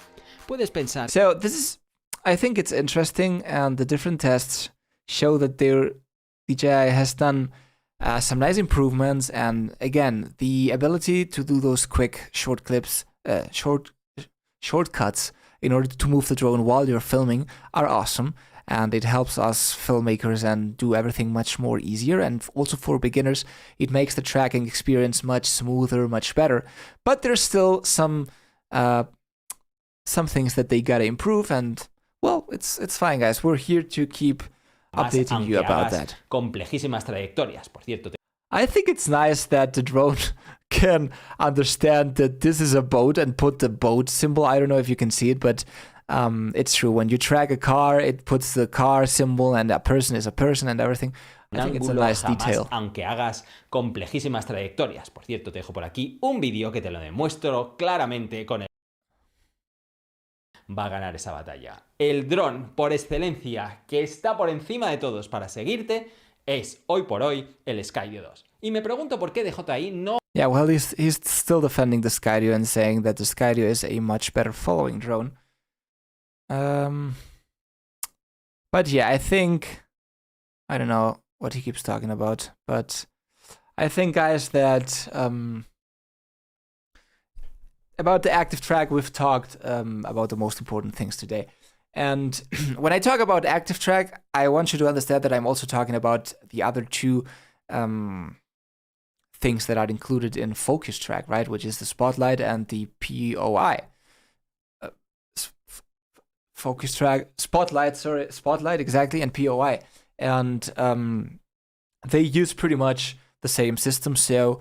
Puedes pensar... So this is, I think it's interesting, and the different tests show that DJI has done some nice improvements, and again, the ability to do those quick short clips, shortcuts in order to move the drone while you're filming are awesome, and it helps us filmmakers and do everything much more easier, and also for beginners, it makes the tracking experience much smoother, much better. But there's still some things that they gotta improve, and well, it's fine, guys. We're here to keep updating you about that. Complejísimas trayectorias, por cierto. I think it's nice that the drone can understand that this is a boat and put the boat symbol. I don't know if you can see it, but it's true. When you track a car, it puts the car symbol, and a person is a person and everything. I think it's a nice detail. Aunque hagas complejísimas trayectorias. Por cierto, te dejo por aquí un vídeo que te lo demuestro claramente con el... Va a ganar esa batalla. El dron por excelencia que está por encima de todos para seguirte es hoy por hoy el Skydio 2. Y me pregunto por qué DJI no... Yeah, well, he's still defending the Skydio and saying that the Skydio is a much better following drone. But yeah, I think... I don't know what he keeps talking about, but I think, guys, that... about the active track, we've talked about the most important things today. And when I talk about active track, I want you to understand that I'm also talking about the other two things that are included in focus track, right? Which is the spotlight and the POI. focus track, spotlight exactly, and POI, and they use pretty much the same system. So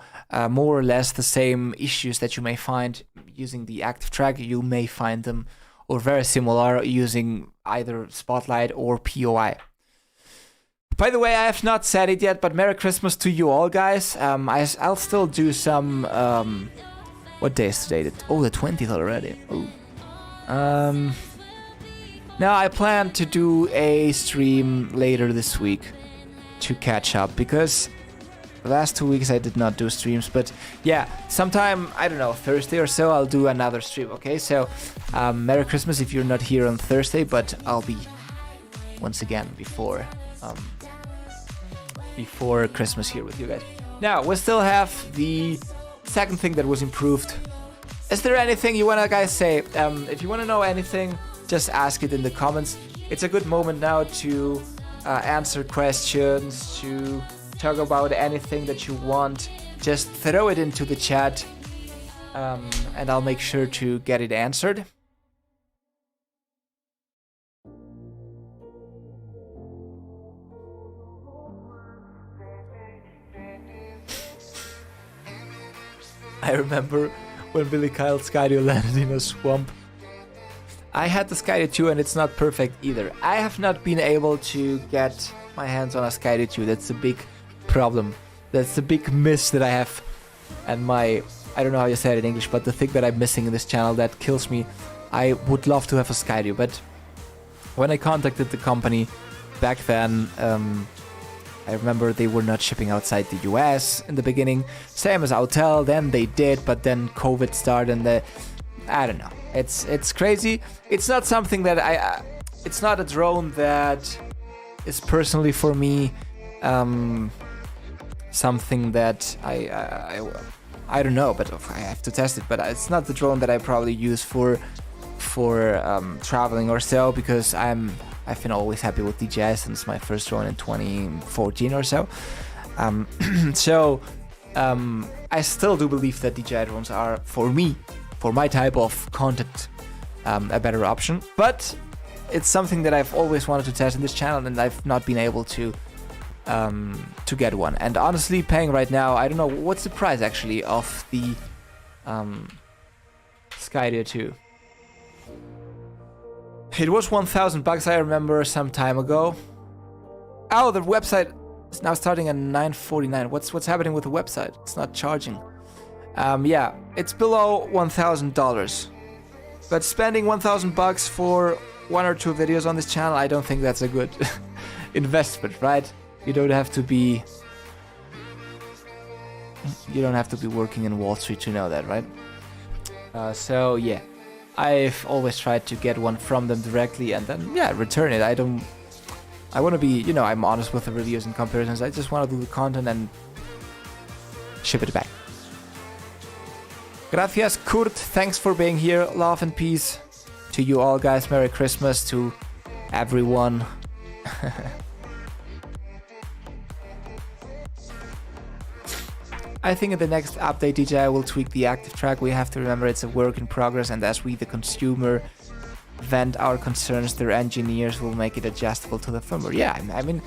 more or less the same issues that you may find using the active track, you may find them or very similar using either spotlight or POI. By the way, I have not said it yet, but Merry Christmas to you all, guys. I'll still do some. What day is today? The 20th already. Oh. Now I plan to do a stream later this week to catch up, because the last 2 weeks I did not do streams. But yeah, sometime, I don't know, Thursday or so, I'll do another stream. Okay, so Merry Christmas if you're not here on Thursday, but I'll be once again before Christmas here with you guys. Now, we still have the second thing that was improved. Is there anything you want to guys say? If you want to know anything, just ask it in the comments. It's a good moment now to answer questions, to talk about anything that you want. Just throw it into the chat, and I'll make sure to get it answered. I remember when Billy Kyle Skydio landed in a swamp. I had the Skydio 2 and it's not perfect either. I have not been able to get my hands on a Skydio 2. That's a big problem. That's a big miss that I have. And I don't know how you say it in English, but the thing that I'm missing in this channel that kills me. I would love to have a Skydio, but when I contacted the company back then, I remember they were not shipping outside the US in the beginning, same as autel. Then they did, but then COVID started, and I don't know. It's crazy. It's not something that it's not a drone that is personally for me something that I don't know, but I have to test it. But it's not the drone that I probably use for traveling or so, because I've been always happy with DJI since my first drone in 2014 or so. I still do believe that DJI drones are, for me, for my type of content, a better option. But it's something that I've always wanted to test in this channel, and I've not been able to get one. And honestly, paying right now, I don't know what's the price actually of the Skydio 2. It was $1,000, I remember, some time ago. Oh, the website is now starting at $9.49. What's happening with the website? It's not charging. Yeah, it's below $1,000. But spending $1,000 for 1 or 2 videos on this channel, I don't think that's a good investment, right? You don't have to be working in Wall Street to know that, right? So yeah. I've always tried to get one from them directly and then, yeah, return it. I want to be, I'm honest with the reviews and comparisons. I just want to do the content and ship it back. Gracias, Kurt. Thanks for being here. Love and peace to you all, guys. Merry Christmas to everyone. I think in the next update, DJI will tweak the active track. We have to remember it's a work in progress, and as we, the consumer, vent our concerns, their engineers will make it adjustable to the firmware. Yeah, I mean,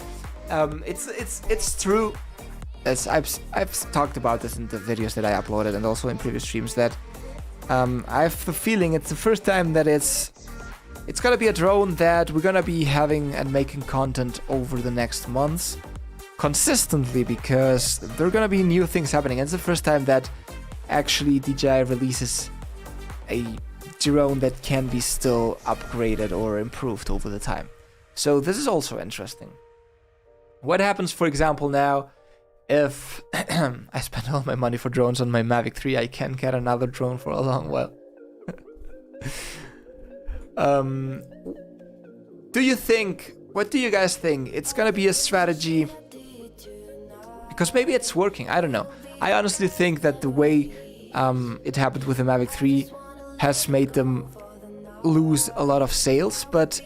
it's true. As I've talked about this in the videos that I uploaded and also in previous streams, that I have the feeling it's the first time that it's gonna be a drone that we're gonna be having and making content over the next months. Consistently, because there are gonna be new things happening. It's the first time that actually DJI releases a drone that can be still upgraded or improved over the time. So this is also interesting. What happens, for example, now if I spend all my money for drones on my Mavic 3, I can't get another drone for a long while. What do you guys think? It's gonna be a strategy? Because maybe it's working, I don't know. I honestly think that the way it happened with the Mavic 3 has made them lose a lot of sales. But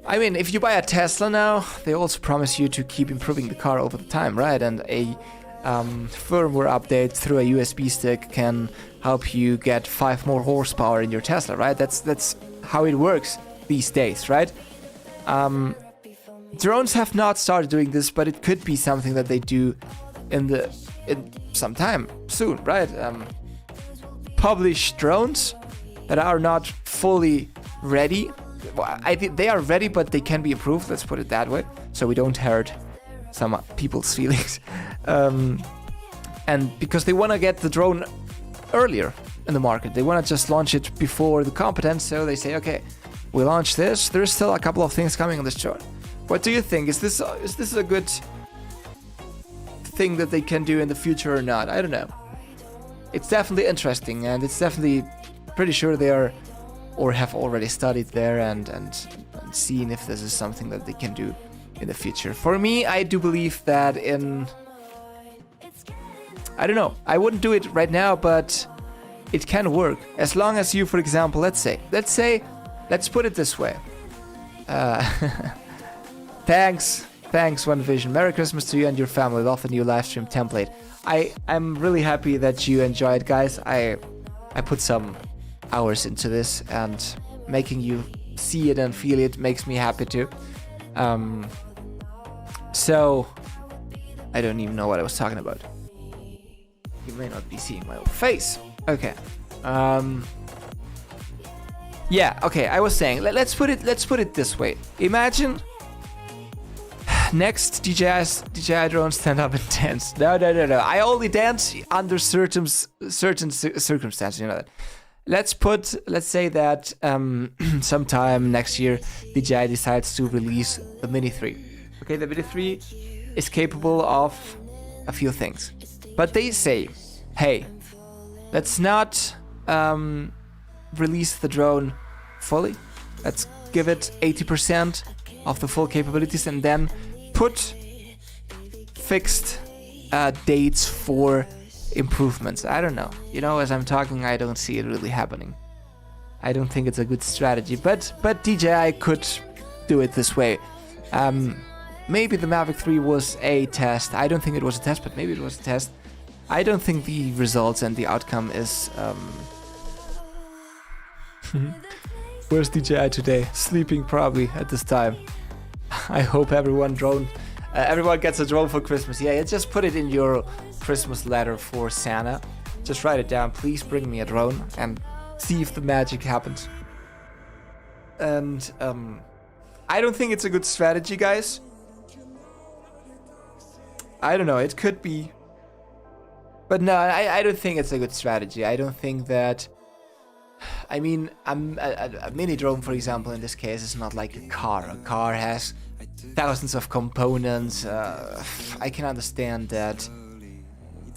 I mean, if you buy a Tesla now, they also promise you to keep improving the car over the time, right? And a firmware update through a USB stick can help you get 5 more horsepower in your Tesla, right? That's how it works. these days, right? Drones have not started doing this, but it could be something that they do in some time soon, right? Publish drones that are not fully ready. Well, I think they are ready, but they can be improved. Let's put it that way, so we don't hurt some people's feelings. And because they want to get the drone earlier in the market, they want to just launch it before the competence. So they say, okay, we launch this. There's still a couple of things coming on this drone. What do you think? Is this a good thing that they can do in the future or not? I don't know. It's definitely interesting, and it's definitely pretty sure they are or have already studied there and seen if this is something that they can do in the future. For me, I do believe that I don't know, I wouldn't do it right now, but it can work. As long as you, for example, let's put it this way. Thanks, One Vision. Merry Christmas to you and your family. Love the new live stream template. I'm really happy that you enjoyed, guys. I put some hours into this, and making you see it and feel it makes me happy too. So I don't even know what I was talking about. You may not be seeing my own face. Okay. Yeah. Okay. I was saying. Let's put it this way. Imagine. Next, DJI drones stand up and dance. No. I only dance under certain circumstances. You know that. Let's say that sometime next year, DJI decides to release the Mini 3. Okay, the Mini 3 is capable of a few things, but they say, hey, let's not release the drone fully. Let's give it 80% of the full capabilities, and then put fixed dates for improvements. I don't know. You know, as I'm talking, I don't see it really happening. I don't think it's a good strategy, but DJI could do it this way. Maybe the Mavic 3 was a test. I don't think it was a test, but maybe it was a test. I don't think the results and the outcome is... Where's DJI today? Sleeping probably at this time. I hope everyone gets a drone for Christmas. Yeah, just put it in your Christmas letter for Santa. Just write it down. Please bring me a drone, and see if the magic happens. And I don't think it's a good strategy, guys. I don't know. It could be. But no, I don't think it's a good strategy. I don't think that... I mean, a mini drone, for example, in this case, is not like a car. A car has thousands of components. I can understand that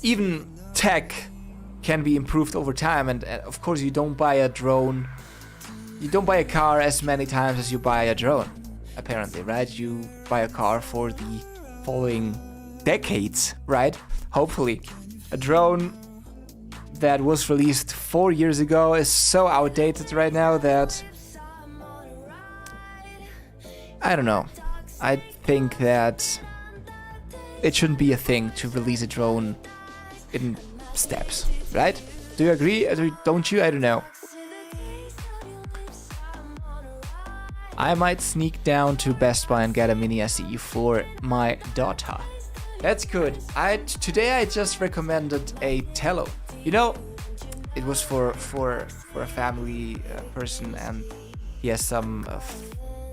even tech can be improved over time. And of course, you don't buy a drone. You don't buy a car as many times as you buy a drone, apparently, right? You buy a car for the following decades, right? Hopefully. A drone that was released 4 years ago is so outdated right now that... I don't know. I think that it shouldn't be a thing to release a drone in steps, right? Do you agree? Don't you? I don't know. I might sneak down to Best Buy and get a mini SE for my daughter. That's good. Today I just recommended a Tello. You know, it was for a family person, and he has some...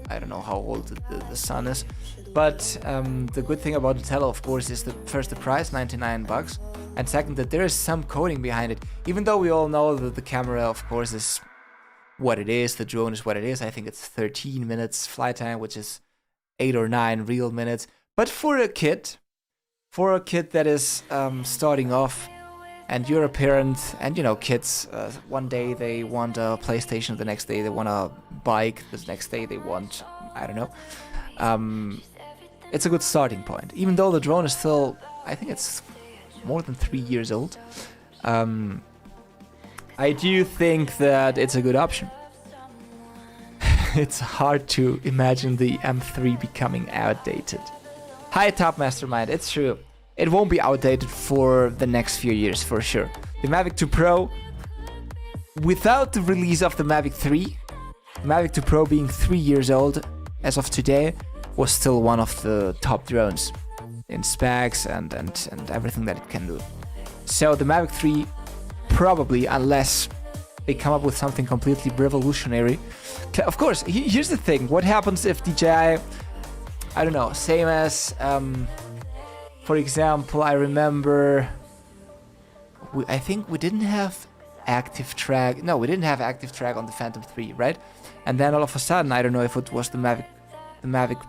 I don't know how old the son is, but the good thing about the Tello, of course, is the price, $99, and second, that there is some coding behind it. Even though we all know that the camera, of course, is what it is, the drone is what it is. I think it's 13 minutes flight time, which is 8 or 9 real minutes. But for a kid that is starting off, and you're a parent, and you know, kids, one day they want a PlayStation, the next day they want a bike, the next day they want, I don't know. It's a good starting point. Even though the drone is still, I think it's more than 3 years old. I do think that it's a good option. It's hard to imagine the M3 becoming outdated. Hi, Top Mastermind, it's true. It won't be outdated for the next few years, for sure. The Mavic 2 Pro, without the release of the Mavic 3, the Mavic 2 Pro being 3 years old as of today was still one of the top drones in specs and everything that it can do. So the Mavic 3 probably, unless they come up with something completely revolutionary. Of course, here's the thing. What happens if DJI, I don't know, same as, for example, I remember, I think we didn't have active track. No, we didn't have active track on the Phantom 3, right? And then all of a sudden, I don't know if it was the Mavic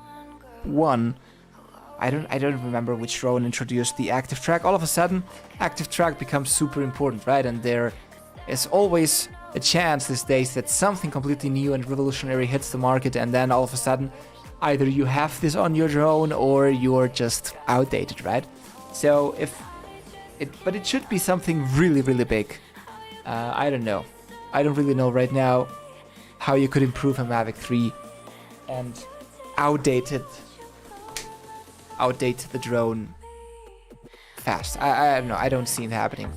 1. I don't remember which drone introduced the active track. All of a sudden, active track becomes super important, right? And there is always a chance these days that something completely new and revolutionary hits the market, and then all of a sudden, either you have this on your drone or you're just outdated, right? So but it should be something really, really big. I don't know. I don't really know right now how you could improve a Mavic 3 and outdate the drone fast. I don't know. I don't see it happening.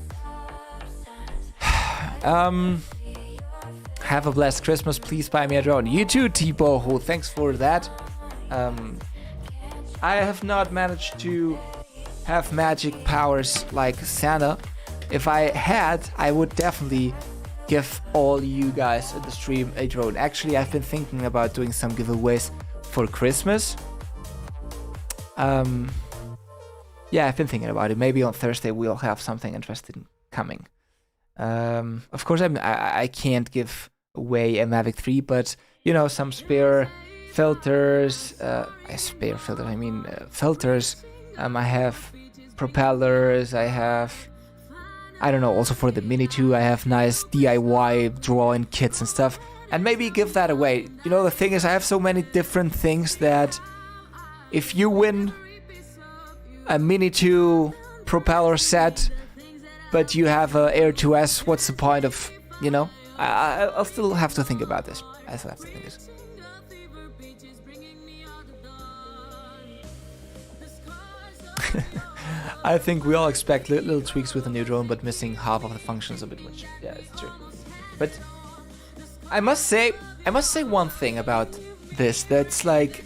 Have a blessed Christmas. Please buy me a drone. You too, T-Boho. Thanks for that. I have not managed to have magic powers like Santa. If I had, I would definitely give all you guys in the stream a drone. Actually, I've been thinking about doing some giveaways for Christmas. Yeah, I've been thinking about it. Maybe on Thursday we'll have something interesting coming. Of course, I can't give away a Mavic 3, but you know, some spare filters. Filters. I have propellers. I have, I don't know, also for the Mini 2, I have nice DIY drawing kits and stuff. And maybe give that away. You know, the thing is, I have so many different things that if you win a Mini 2 propeller set, but you have a Air 2S, what's the point of, you know? I'll still have to think about this. I still have to think this. I think we all expect little tweaks with a new drone, but missing half of the functions a bit much. Yeah, it's true. But I must say one thing about this. That's like,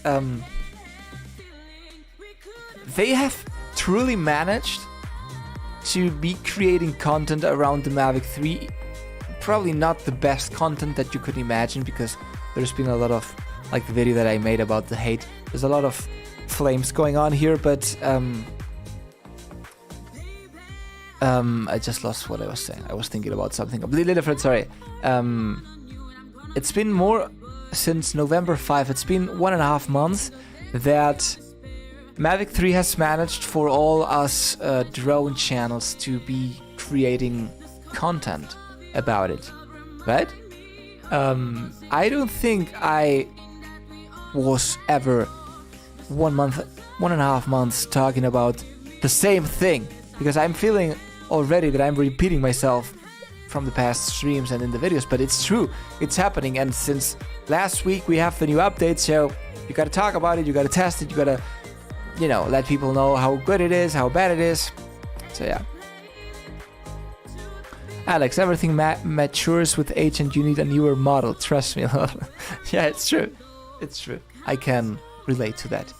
they have truly managed to be creating content around the Mavic 3. Probably not the best content that you could imagine, because there's been a lot of, like the video that I made about the hate, there's a lot of flames going on here, but I just lost what I was saying. I was thinking about something completely different, sorry. It's been more since November 5, it's been 1.5 months that Mavic 3 has managed for all us drone channels to be creating content about it, right? I don't think I was ever 1.5 months talking about the same thing, because I'm feeling already that I'm repeating myself from the past streams and in the videos, but it's true, it's happening. And since last week we have the new update, so you gotta talk about it, you gotta test it, you gotta, you know, let people know how good it is, how bad it is. So yeah. Alex, everything matures with age and you need a newer model. Trust me. Yeah, it's true. It's true. I can relate to that.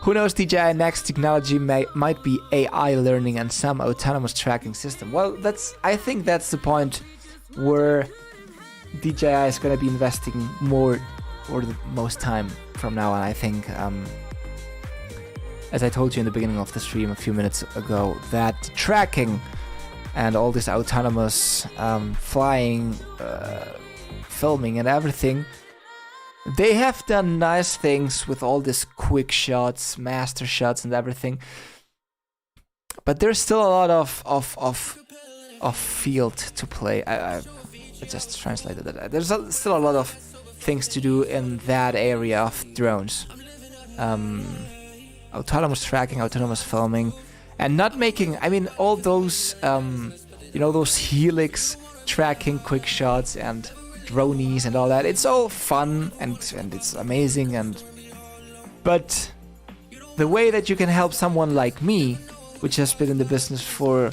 Who knows, DJI next technology might be AI learning and some autonomous tracking system. Well, I think that's the point where DJI is going to be investing more or the most time from now on. I think, as I told you in the beginning of the stream a few minutes ago, that tracking and all this autonomous flying, filming and everything, they have done nice things with all these quick shots, master shots and everything, but there's still a lot of field to play. I just translated that. There's still a lot of things to do in that area of drones. Autonomous tracking, autonomous filming, and not making, I mean, all those, those helix tracking quick shots and dronies and all that. It's all fun and it's amazing, but the way that you can help someone like me, which has been in the business for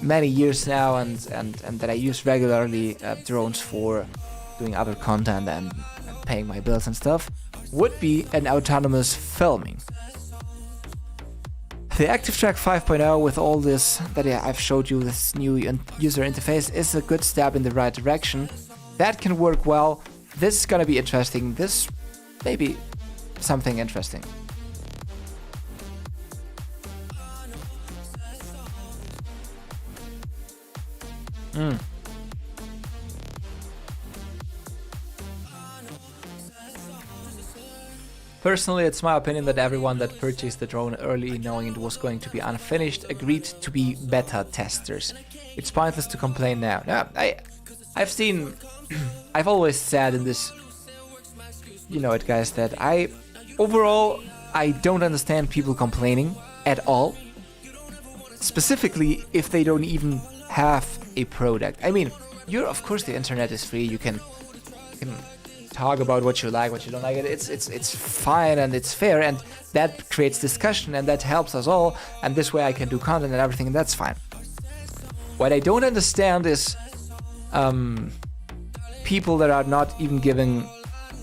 many years now and that I use regularly drones for doing other content and paying my bills and stuff, would be an autonomous filming. The Active Track 5.0 with all this that I've showed you, this new user interface, is a good step in the right direction. That can work well. This is gonna be interesting. This may be something interesting. Personally, it's my opinion that everyone that purchased the drone early, knowing it was going to be unfinished, agreed to be beta testers. It's pointless to complain now. No, I've seen, I've always said in this, you know it guys, that overall, I don't understand people complaining at all. Specifically, if they don't even have a product. I mean, of course the internet is free, you can talk about what you like, what you don't like. It's fine and it's fair, and that creates discussion and that helps us all, and this way I can do content and everything, and that's fine. What I don't understand is people that are not even giving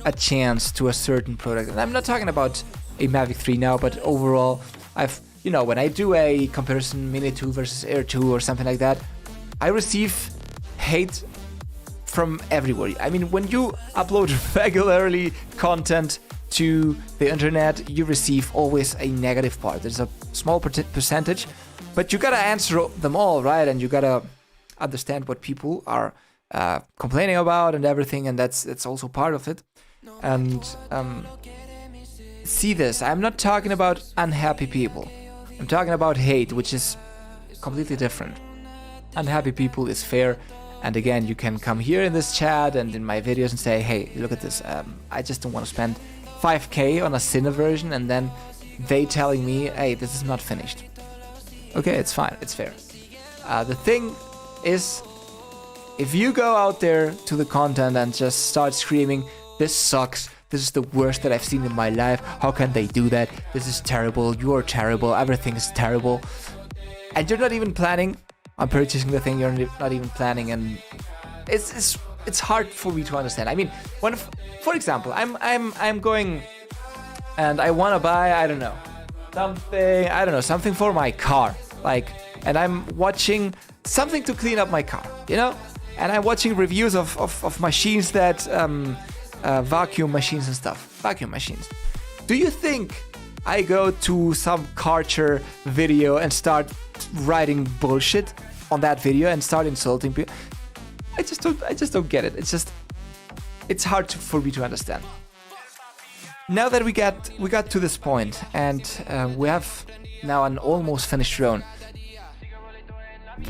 a chance to a certain product. And I'm not talking about a Mavic 3 now, but overall, when I do a comparison Mini 2 versus Air 2 or something like that, I receive hate from everywhere. I mean, when you upload regularly content to the internet, you receive always a negative part. There's a small percentage, but you gotta answer them all, right? And you gotta understand what people are complaining about and everything, and that's also part of it. And see this, I'm not talking about unhappy people. I'm talking about hate, which is completely different. Unhappy people is fair. And again, you can come here in this chat and in my videos and say, hey, look at this. I just don't want to spend 5K on a Cine version, and then they telling me, hey, this is not finished. Okay, it's fine. It's fair. The thing is, if you go out there to the content and just start screaming, this sucks, this is the worst that I've seen in my life, how can they do that, this is terrible, you're terrible, everything is terrible, and you're not even planning on purchasing the thing, you're not even planning, and it's hard for me to understand. I mean, for example, I'm going and I want to buy, I don't know, something for my car, and I'm watching something to clean up my car, and I'm watching reviews of machines that vacuum machines and stuff, vacuum machines. Do you think I go to some Karcher video and start writing bullshit on that video and start insulting people? I just don't get it. It's hard for me to understand. Now that we got to this point and we have now an almost finished drone,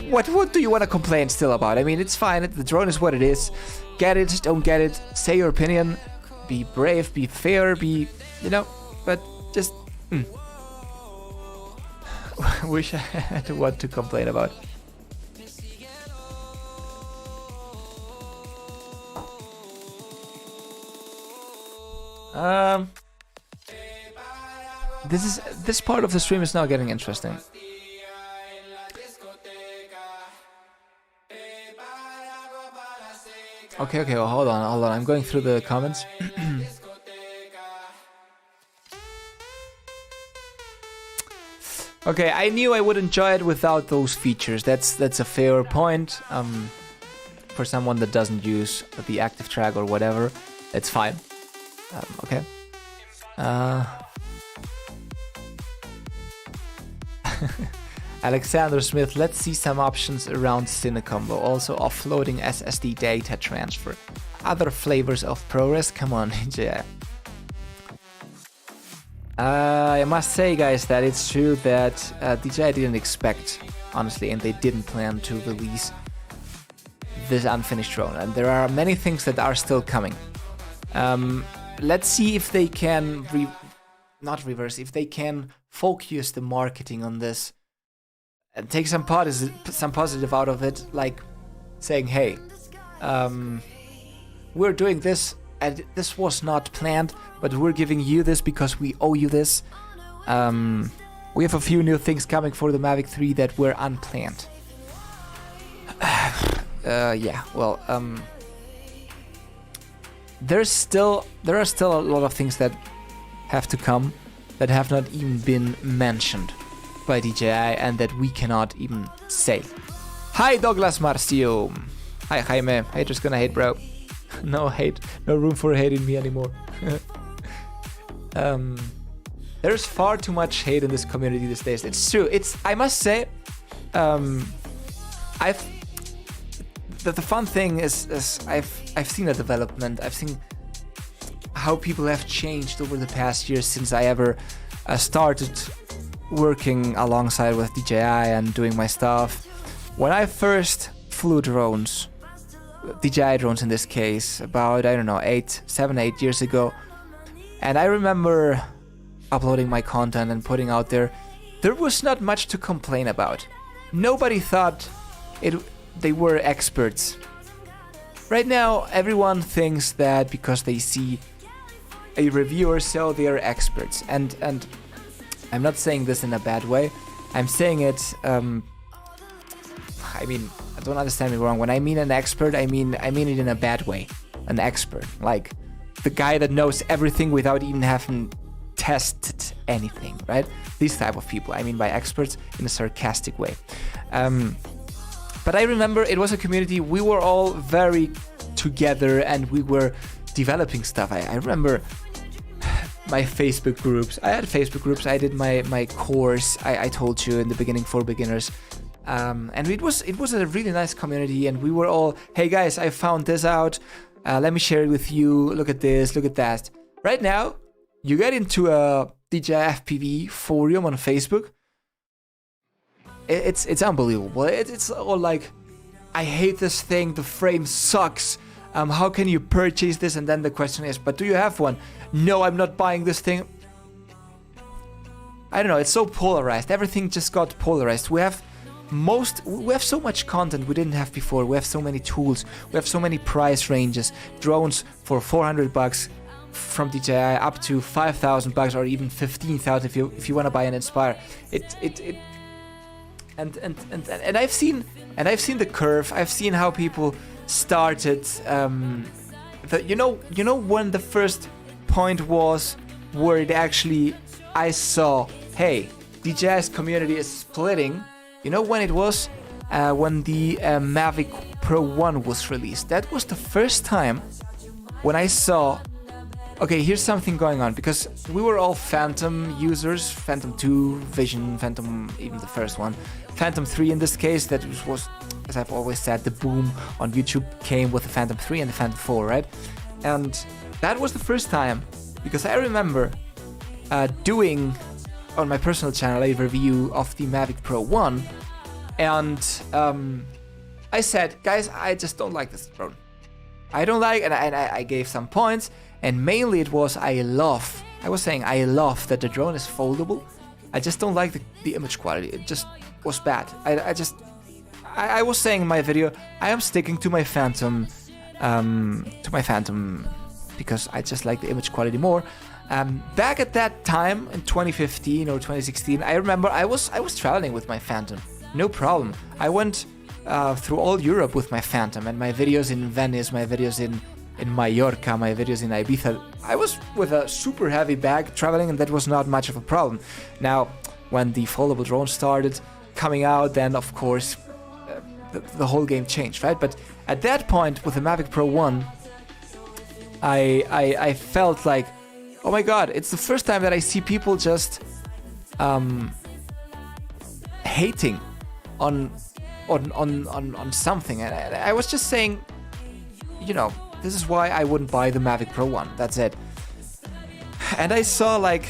what do you want to complain still about? I mean, it's fine. The drone is what it is. Get it, don't get it. Say your opinion. Be brave, be fair, but just wish I had what to complain about. This part of the stream is now getting interesting. Okay, well, hold on. I'm going through the comments. Okay, I knew I would enjoy it without those features. That's a fair point. For someone that doesn't use the active track or whatever, it's fine. Okay. Alexander Smith, let's see some options around Cinecombo. Also offloading SSD data transfer. Other flavors of ProRes? Come on, DJI. I must say, guys, that it's true that DJI didn't expect, honestly, and they didn't plan to release this unfinished drone. And there are many things that are still coming. Let's see if they can if they can focus the marketing on this and take some positive out of it, like saying, hey, we're doing this and this was not planned, but we're giving you this because we owe you this. We have a few new things coming for the Mavic 3 that were unplanned. there are still a lot of things that have to come that have not even been mentioned by DJI and that we cannot even say. Hi Douglas Marcio. Hi Jaime. Haters gonna hate, bro. No hate. No room for hate in me anymore. There's far too much hate in this community these days. It's true. I must say, the fun thing is I've seen a development. I've seen how people have changed over the past years since I ever started working alongside with DJI and doing my stuff. When I first flew drones, DJI drones in this case, about, I don't know, 7, 8 years ago, and I remember uploading my content and putting out there was not much to complain about. Nobody thought they were experts. Right now, everyone thinks that because they see a review or so, they are experts. And I'm not saying this in a bad way. I'm saying it, I mean, don't understand me wrong. When I mean an expert, I mean it in a bad way. An expert. Like the guy that knows everything without even having tested anything, right? These type of people. I mean by experts in a sarcastic way. But I remember it was a community, we were all very together and we were developing stuff. I remember my Facebook groups. I had Facebook groups. I did my course. I told you in the beginning for beginners. And it was a really nice community and we were all, hey guys, I found this out. Let me share it with you. Look at this, look at that. Right now, you get into a DJI FPV forum on Facebook. It's unbelievable. It's all like, I hate this thing. The frame sucks. How can you purchase this? And then the question is, but do you have one? No, I'm not buying this thing. I don't know. It's so polarized. Everything just got polarized. We have so much content we didn't have before. We have so many tools. We have so many price ranges. Drones for $400 from DJI up to $5,000 or even $15,000 if you want to buy an Inspire. And I've seen the curve. I've seen how people started. You know when the first point was where it actually I saw, hey, DJI's community is splitting. You know when it was? When the Mavic Pro 1 was released. That was the first time when I saw, okay, here's something going on. Because we were all Phantom users, Phantom 2, Vision, Phantom, even the first one. Phantom 3 in this case, that was, as I've always said, the boom on YouTube came with the Phantom 3 and the Phantom 4, right? And that was the first time, because I remember doing on my personal channel a review of the Mavic Pro 1, and I said, guys, I just don't like this drone. I don't like, and I gave some points, and mainly it was I was saying I love that the drone is foldable. I just don't like the image quality. It just was bad. I was saying in my video, I am sticking to my Phantom, because I just like the image quality more. Back at that time in 2015 or 2016, I remember I was traveling with my Phantom, no problem. I went through all Europe with my Phantom, and my videos in Venice, my videos in Mallorca, my videos in Ibiza. I was with a super heavy bag traveling, and that was not much of a problem. Now, when the foldable drone started coming out, then of course the whole game changed, right? But at that point with the Mavic Pro 1, I felt like, oh my god, it's the first time that I see people just hating on something. And I was just saying, you know, this is why I wouldn't buy the Mavic Pro 1. That's it. And I saw like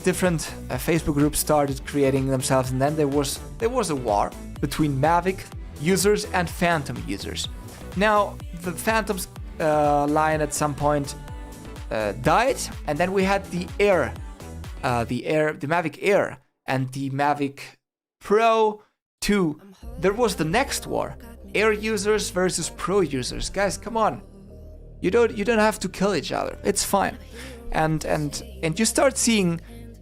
different Facebook groups started creating themselves, and then there was a war between Mavic users and Phantom users. Now the Phantoms line at some point died, and then we had the Mavic Air and the Mavic Pro 2. There was the next war: Air users versus Pro users. Guys, come on! You don't have to kill each other. It's fine. And you start seeing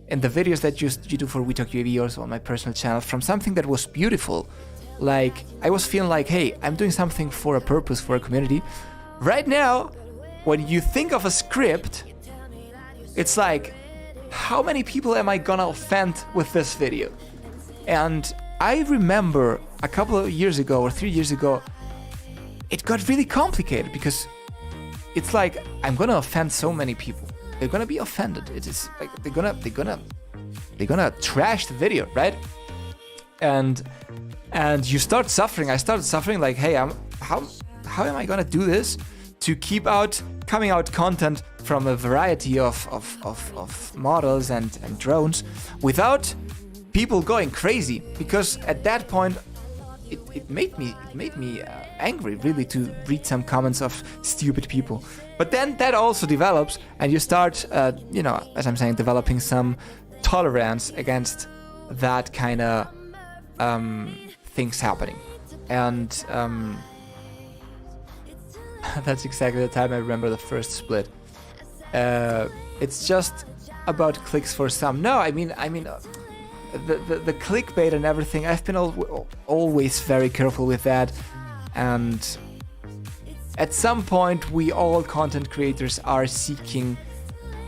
in the videos that you do for We Talk UAV, also on my personal channel, from something that was beautiful. Like I was feeling like, hey, I'm doing something for a purpose, for a community. Right now, when you think of a script, it's like, how many people am I gonna offend with this video? And I remember a couple of years ago or 3 years ago, it got really complicated because it's like, I'm gonna offend so many people. They're gonna be offended. It is like they're gonna trash the video, right? And you start suffering. I started suffering like, hey, how am I gonna do this to keep coming out content from a variety of models and drones without people going crazy? Because at that point, it made me angry, really, to read some comments of stupid people. But then that also develops, and you start, as I'm saying, developing some tolerance against that kind of things happening. And that's exactly the time I remember the first split. It's just about clicks for some. No, I mean. The clickbait and everything, I've been always very careful with that, and at some point we all content creators are seeking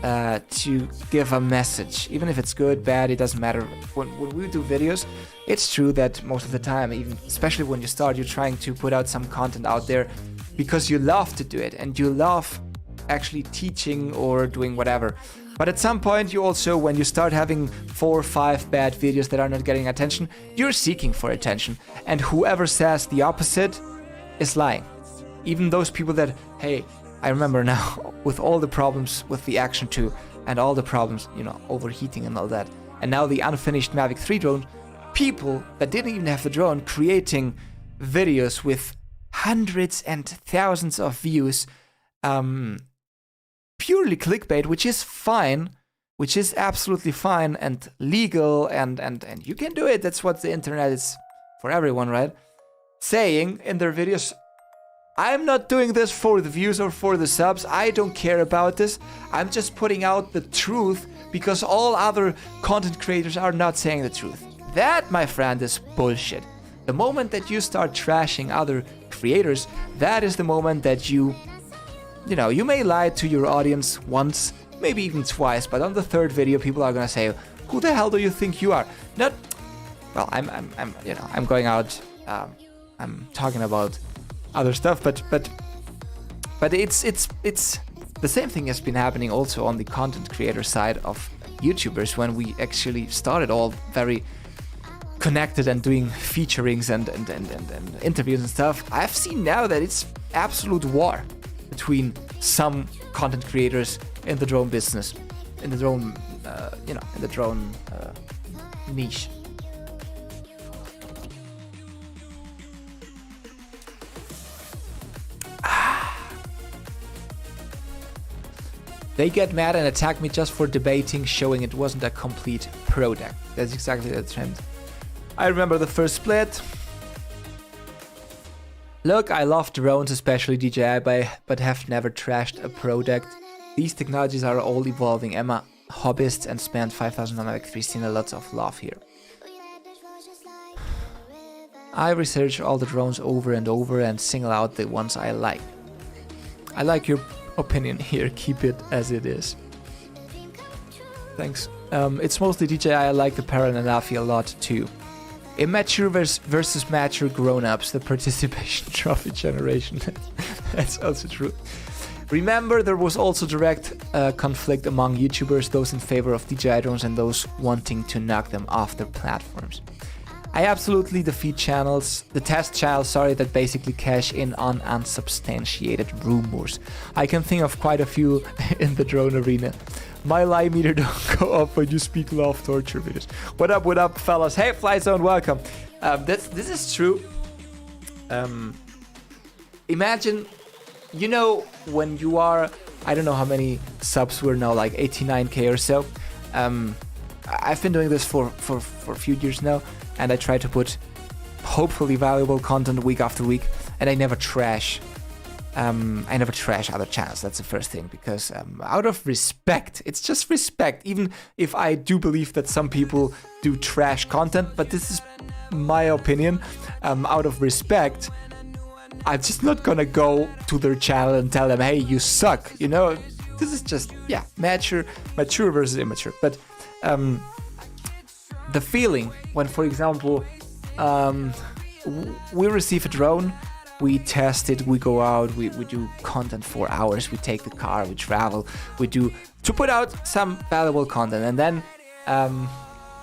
to give a message, even if it's good, bad, it doesn't matter. When we do videos, it's true that most of the time, even especially when you start, you're trying to put out some content out there because you love to do it and you love actually teaching or doing whatever. But at some point, you also, when you start having 4 or 5 bad videos that are not getting attention, you're seeking for attention. And whoever says the opposite is lying. Even those people that, hey, I remember now, with all the problems with the Action 2 and all the problems, overheating and all that, and now the unfinished Mavic 3 drone, people that didn't even have the drone creating videos with hundreds and thousands of views, purely clickbait, which is fine, which is absolutely fine and legal, and you can do it. That's what the internet is for everyone, right? Saying in their videos, I'm not doing this for the views or for the subs. I don't care about this. I'm just putting out the truth because all other content creators are not saying the truth. That, my friend, is bullshit. The moment that you start trashing other creators, that is the moment that you may lie to your audience once, maybe even twice, but on the third video, people are gonna say, "Who the hell do you think you are?" I'm going out. I'm talking about other stuff, but it's the same thing has been happening also on the content creator side of YouTubers when we actually started all very connected and doing featurings and interviews and stuff. I've seen now that it's absolute war between some content creators in the drone business, in the drone, niche. They get mad and attack me just for debating, showing it wasn't a complete product. That's exactly the trend. I remember the first split. Look, I love drones, especially DJI, but have never trashed a product. These technologies are all evolving. I'm a hobbyist and spent 5,000 on Mavic 3, seen a lot of love here. I research all the drones over and over and single out the ones I like. I like your opinion here, keep it as it is. Thanks. It's mostly DJI, I like the Parallel and Afi a lot too. Immature versus mature grown-ups, the participation trophy generation. That's also true. Remember, there was also direct conflict among YouTubers, those in favor of DJI drones and those wanting to knock them off their platforms. I absolutely defeat the test channels, that basically cash in on unsubstantiated rumors. I can think of quite a few in the drone arena. My lie meter don't go up when you speak love torture videos. What up, fellas? Hey, Flyzone, welcome. This is true. Imagine, when you are, I don't know how many subs we're now, like 89k or so. I've been doing this for a few years now, and I try to put hopefully valuable content week after week, and I never trash. I never trash other channels, that's the first thing, because out of respect, it's just respect, even if I do believe that some people do trash content, but this is my opinion, out of respect, I'm just not gonna go to their channel and tell them, hey, you suck. You know, this is just, yeah, mature versus immature. But the feeling when, for example, we receive a drone, we test it, we go out, we do content for hours, we take the car, we travel, we do to put out some valuable content, and then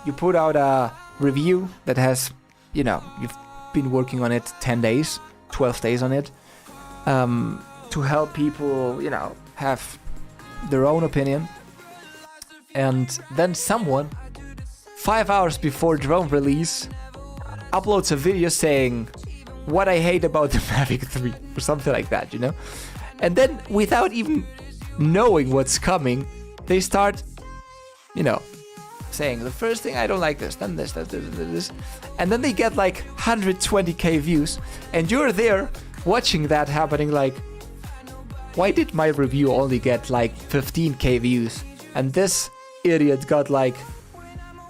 you put out a review that has, you know, you've been working on it 10 days, 12 days on it, to help people, you know, have their own opinion. And then someone 5 hours before drone release uploads a video saying what I hate about the Mavic 3 or something like that, you know? And then without even knowing what's coming, they start, you know, saying the first thing I don't like this, then this, this. And then they get like 120k views, and you're there watching that happening like, why did my review only get like 15k views? And this idiot got like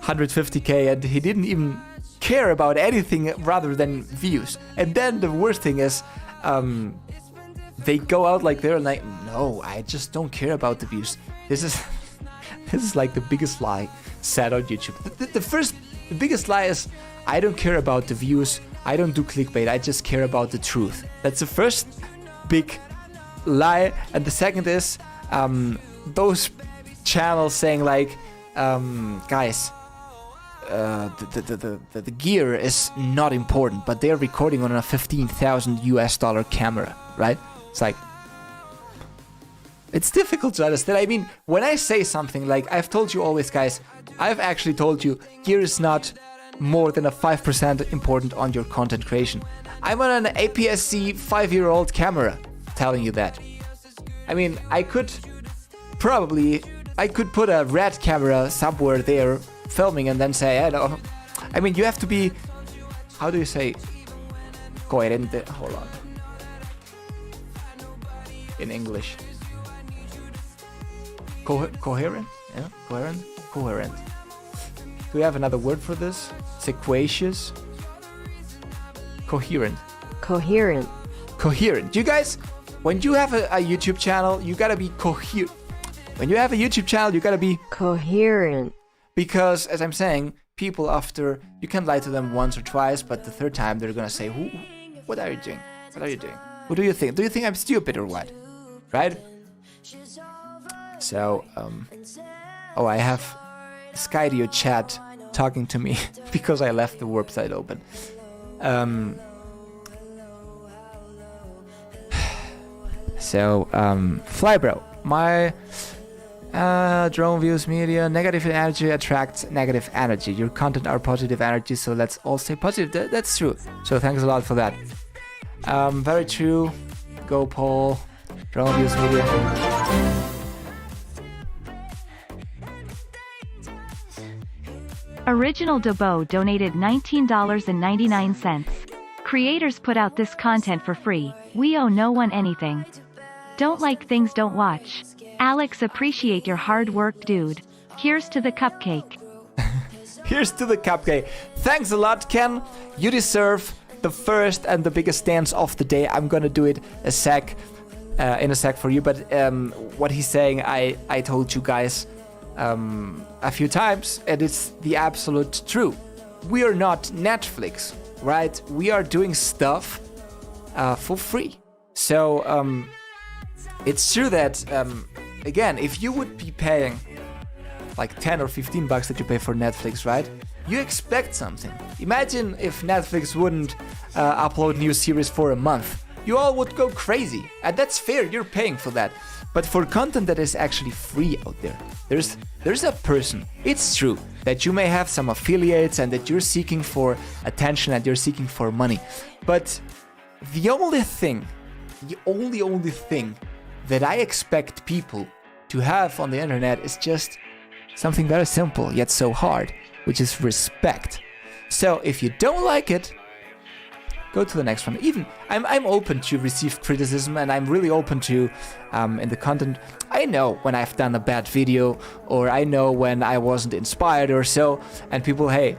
150k, and he didn't even care about anything rather than views. And then the worst thing is, they go out like they're like, no, I just don't care about the views. This is like the biggest lie said on YouTube. The biggest lie is, I don't care about the views, I don't do clickbait, I just care about the truth. That's the first big lie. And the second is, those channels saying like, guys, the gear is not important, but they're recording on a $15,000 camera, right? It's like, it's difficult to understand. I mean, when I say something like, I've told you always, guys, I've actually told you, gear is not more than a 5% important on your content creation. I'm on an APS-C 5-year-old camera telling you that. I mean, I could put a red camera somewhere there filming and then say, I know. I mean, you have to be, how do you say, coherente? Hold on. In English. Coherent? Yeah, coherent? Coherent. Do we have another word for this? Sequacious? Coherent. Coherent. Coherent. You guys, when you have a YouTube channel, you gotta be coherent. When you have a YouTube channel, you gotta be coherent. Because, as I'm saying, people after, you can lie to them once or twice, but the third time they're gonna say, what are you doing? What are you doing? What do you think? Do you think I'm stupid or what? Right? So, oh, I have Skydio chat talking to me because I left the website open. So, Flybro, my drone views media, negative energy attracts negative energy. Your content are positive energy, so let's all stay positive. That's true. So thanks a lot for that. Very true. Go Paul. Drone views media. Original Debo donated $19.99. Creators put out this content for free. We owe no one anything. Don't like things, don't watch. Alex, appreciate your hard work, dude. Here's to the cupcake. Here's to the cupcake. Thanks a lot, Ken. You deserve the first and the biggest dance of the day. I'm gonna do it in a sec for you. But what he's saying, I told you guys a few times, and it's the absolute truth. We are not Netflix, right? We are doing stuff for free. So it's true that again, if you would be paying like 10 or 15 bucks that you pay for Netflix, right? You expect something. Imagine if Netflix wouldn't upload new series for a month. You all would go crazy. And that's fair, you're paying for that. But for content that is actually free out there, there's a person. It's true that you may have some affiliates and that you're seeking for attention and you're seeking for money. But the only thing that I expect people to have on the internet is just something very simple yet so hard, which is respect. So if you don't like it, go to the next one. Even I'm open to receive criticism, and I'm really open to in the content. I know when I've done a bad video, or I know when I wasn't inspired or so, and people, hey,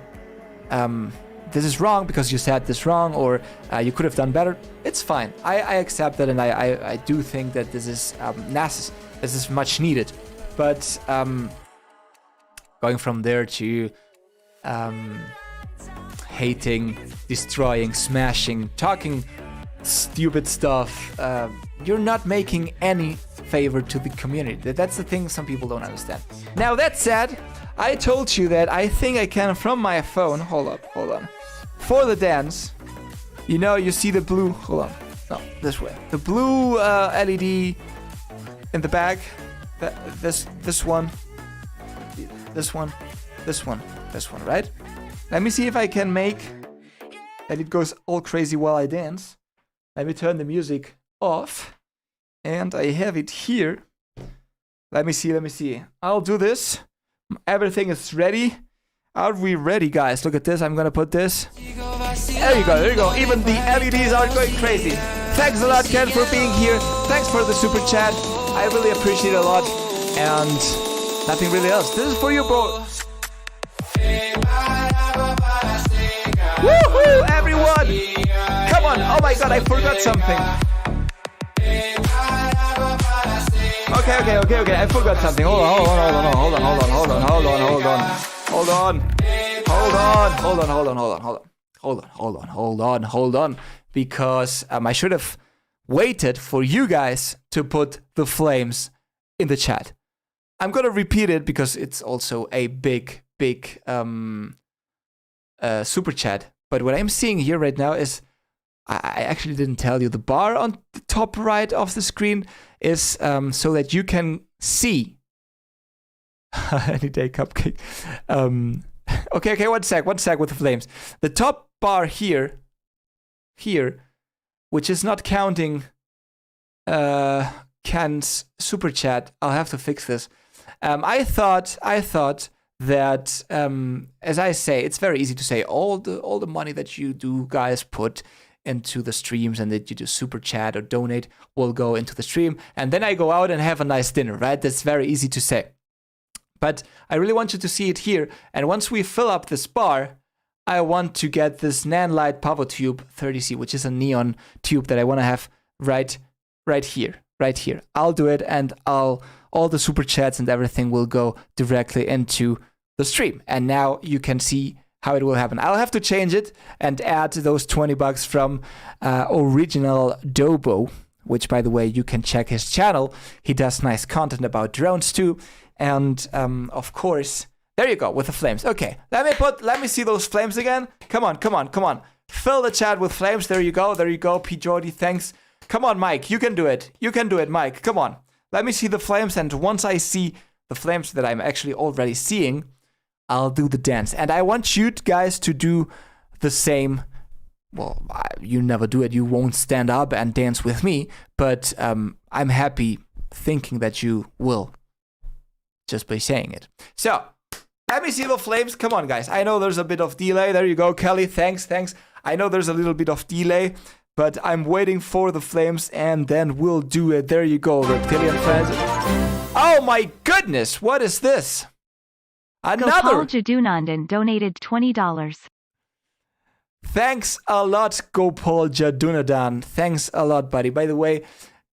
this is wrong because you said this wrong, or you could have done better. It's fine. I accept that, and I do think that this is necessary. This is much needed. But going from there to hating, destroying, smashing, talking stupid stuff, you're not making any favor to the community. That's the thing some people don't understand. Now, that said, I told you that I think I can, from my phone, hold on, for the dance, you know, you see the blue, hold on, no, this way, the blue LED in the back, this one, right? Let me see if I can make that it goes all crazy while I dance. Let me turn the music off, and I have it here. Let me see. I'll do this. Everything is ready. Are we ready, guys? Look at this. I'm gonna put this. There you go. Even the LEDs are going crazy. Thanks a lot, Ken, for being here. Thanks for the super chat. I really appreciate it a lot. And nothing really else. This is for you, bro. Woohoo, everyone! Come on! Oh my god, I forgot something. Okay. I forgot something. Hold on. Because I should have waited for you guys to put the flames in the chat. I'm gonna repeat it because it's also a big super chat. But what I'm seeing here right now is, I actually didn't tell you, the bar on the top right of the screen is so that you can see any day cupcake. Okay, one sec with the flames. The top bar here, which is not counting Ken's super chat. I'll have to fix this. I thought that, as I say, it's very easy to say all the money that you do guys put into the streams and that you do super chat or donate will go into the stream, and then I go out and have a nice dinner, right? That's very easy to say. But I really want you to see it here, and once we fill up this bar, I want to get this Nanlite Power Tube 30C, which is a neon tube that I want to have right here. I'll do it, and all the super chats and everything will go directly into the stream. And now you can see how it will happen. I'll have to change it and add those $20 from Original Dobo, which, by the way, you can check his channel. He does nice content about drones too. And of course, there you go with the flames. Okay, let me see those flames again. Come on. Fill the chat with flames. There you go, P. Jordy, thanks. Come on, Mike, you can do it, Mike. Come on. Let me see the flames, and once I see the flames that I'm actually already seeing, I'll do the dance. And I want you guys to do the same. Well, you never do it. You won't stand up and dance with me, but I'm happy thinking that you will, just by saying it. So, let me see the flames. Come on, guys. I know there's a bit of delay. There you go, Kelly. Thanks. I know there's a little bit of delay, but I'm waiting for the flames, and then we'll do it. There you go, Reptilian friends. Oh my goodness, what is this? Another. Gopal Jadunandan donated $20. Thanks a lot, Gopal Jadunandan. Thanks a lot, buddy. By the way,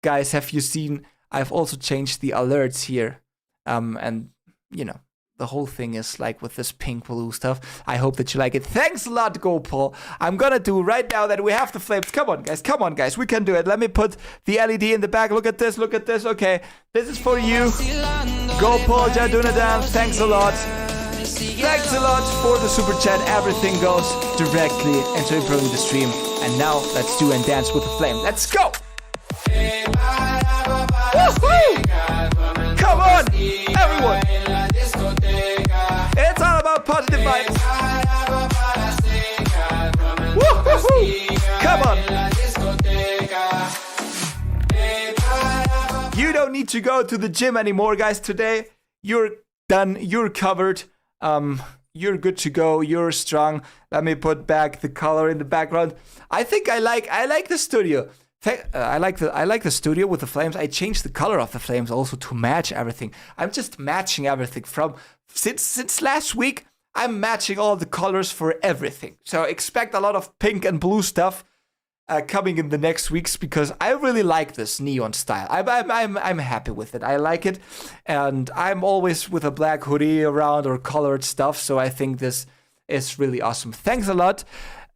guys, have you seen? I've also changed the alerts here, and you know, the whole thing is like with this pink blue stuff. I hope that you like it. Thanks a lot, Gopal. I'm gonna do right now that we have the flames. Come on, guys. We can do it. Let me put the LED in the back. Look at this. Okay, this is for you, Gopal Jadunandan. Thanks a lot. Thanks a lot for the super chat. Everything goes directly into improving the stream. And now let's do and dance with the flame. Let's go. Woo-hoo! Come on, everyone. It's all about positive vibes. Woo-hoo-hoo! Come on. You don't need to go to the gym anymore, guys. Today, you're done. You're covered. You're good to go. You're strong. Let me put back the color in the background. I think I like the studio. I like the studio with the flames. I changed the color of the flames also to match everything. I'm just matching everything from since last week. I'm matching all the colors for everything. So expect a lot of pink and blue stuff coming in the next weeks, because I really like this neon style. I'm happy with it. I like it, and I'm always with a black hoodie around or colored stuff. So I think this is really awesome. Thanks a lot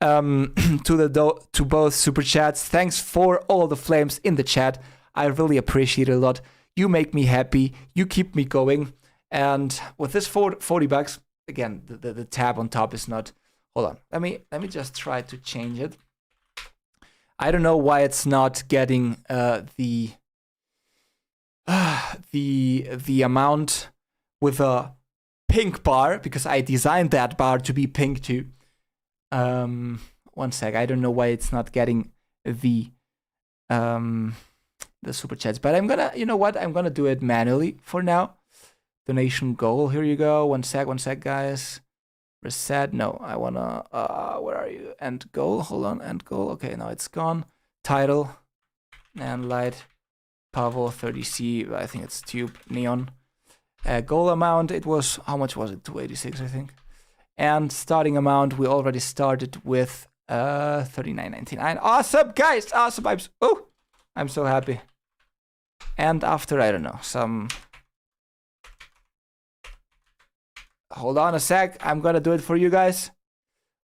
to both super chats. Thanks for all the flames in the chat. I really appreciate it a lot. You make me happy. You keep me going. And with this 40 bucks, again, the tab on top is not. Hold on. Let me just try to change it. I don't know why it's not getting the amount with a pink bar, because I designed that bar to be pink too. One sec. I don't know why it's not getting the super chats, but I'm gonna, you know what? I'm gonna do it manually for now. Donation goal. Here you go. One sec, guys. Reset. No, I wanna. Where are you? End goal. Hold on. End goal. Okay, now it's gone. Title. And light. Pavo 30C. I think it's tube neon. Goal amount. It was, how much was it? 286, I think. And starting amount. We already started with 39.99. Awesome, guys. Awesome. I'm so happy. And after, I don't know, some. Hold on a sec. I'm gonna do it for you guys.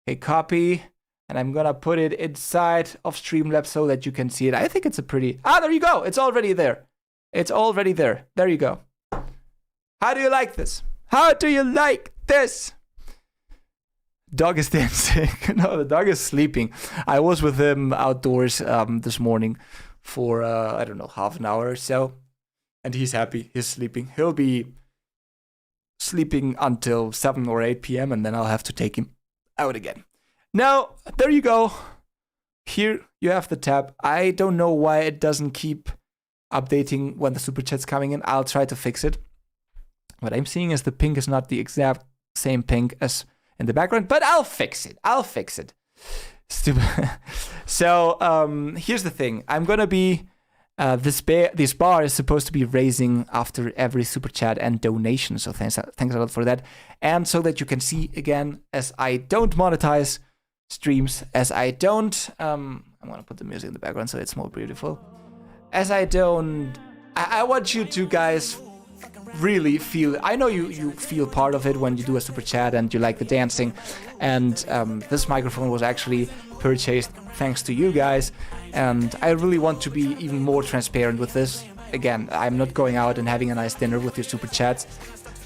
Okay, copy. And I'm gonna put it inside of Streamlabs so that you can see it. I think it's a pretty... there you go. It's already there. It's already there. There you go. How do you like this? How do you like this? Dog is dancing. No, the dog is sleeping. I was with him outdoors this morning for, I don't know, half an hour or so. And he's happy. He's sleeping. He'll be sleeping until 7 or 8 p.m. and then I'll have to take him out again. Now, there you go. Here you have the tab. I don't know why it doesn't keep updating when the super chat's coming in. I'll try to fix it. What I'm seeing is the pink is not the exact same pink as in the background, but I'll fix it. I'll fix it. Stupid. So here's the thing. I'm gonna be this bar is supposed to be raising after every super chat and donation. So thanks a lot for that. And so that you can see again, as I don't monetize streams, as I don't I'm gonna put the music in the background so it's more beautiful. As I don't, I want you to guys really feel, I know you feel part of it when you do a super chat and you like the dancing, and this microphone was actually purchased thanks to you guys, and I really want to be even more transparent with this. Again, I'm not going out and having a nice dinner with your super chats,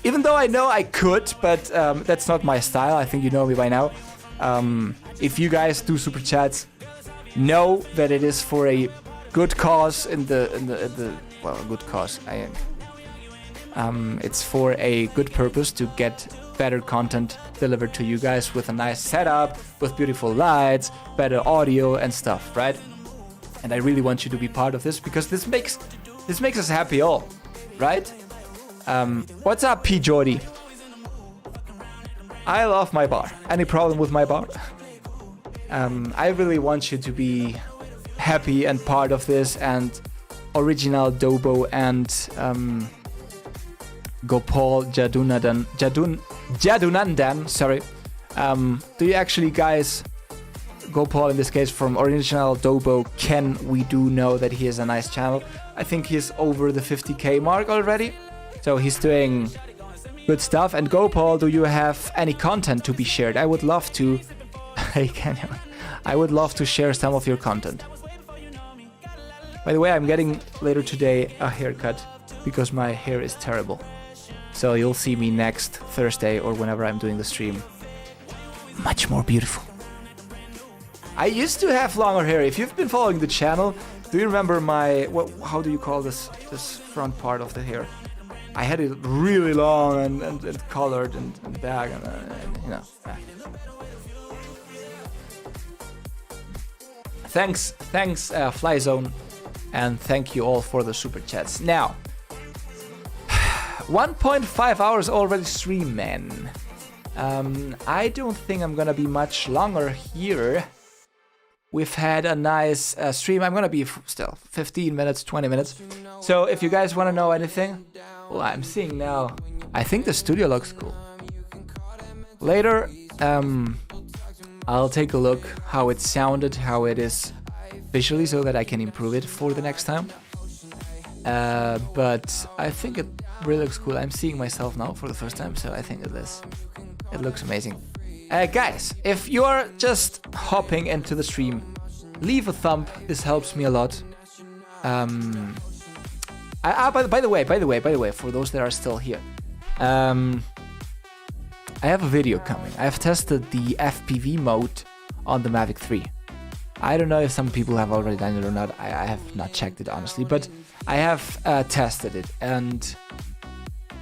even though I know I could, but that's not my style. I think you know me by now. If you guys do super chats, know that it is for a good cause well, a good cause. It's for a good purpose to get better content delivered to you guys with a nice setup, with beautiful lights, better audio and stuff, right? And I really want you to be part of this because this makes us happy all, right? What's up, P. Jordy? I love my bar. Any problem with my bar? I really want you to be happy and part of this, and original Dobo and Gopal Jadunandan, sorry. Do you actually guys, Gopal in this case from original Dobo, we do know that he has a nice channel. I think he's over the 50k mark already. So he's doing good stuff. And Gopal, do you have any content to be shared? I would love to. Hey, Kenyon. I would love to share some of your content. By the way, I'm getting later today a haircut because my hair is terrible. So you'll see me next Thursday or whenever I'm doing the stream. Much more beautiful. I used to have longer hair. If you've been following the channel, do you remember my, how do you call this front part of the hair? I had it really long and colored and back and you know. Thanks, Flyzone, and thank you all for the super chats. Now, 1.5 hours already stream, man. I don't think I'm gonna be much longer here. We've had a nice stream. I'm gonna be still 15 minutes, 20 minutes. So if you guys wanna know anything, well, I'm seeing now. I think the studio looks cool. Later, I'll take a look how it sounded, how it is visually, so that I can improve it for the next time. But I think it really looks cool. I'm seeing myself now for the first time, so I think it looks amazing. Guys, if you are just hopping into the stream, leave a thumb. This helps me a lot. By the way, for those that are still here, I have a video coming. I have tested the FPV mode on the Mavic 3. I don't know if some people have already done it or not. I have not checked it, honestly, but I have tested it. And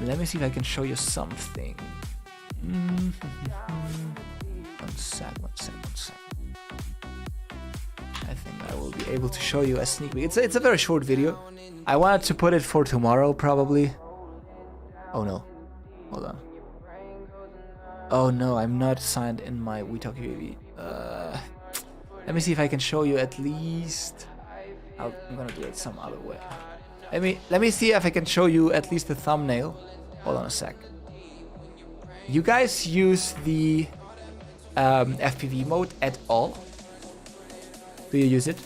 let me see if I can show you something. One sec. I think I will be able to show you a sneak peek. It's a very short video. I wanted to put it for tomorrow, probably. Oh no. Hold on. Oh no, I'm not signed in my WeTalk UAV. Let me see if I can show you at least. I'm gonna do it some other way. Let me see if I can show you at least the thumbnail. Hold on a sec. You guys use the FPV mode at all? Do you use it?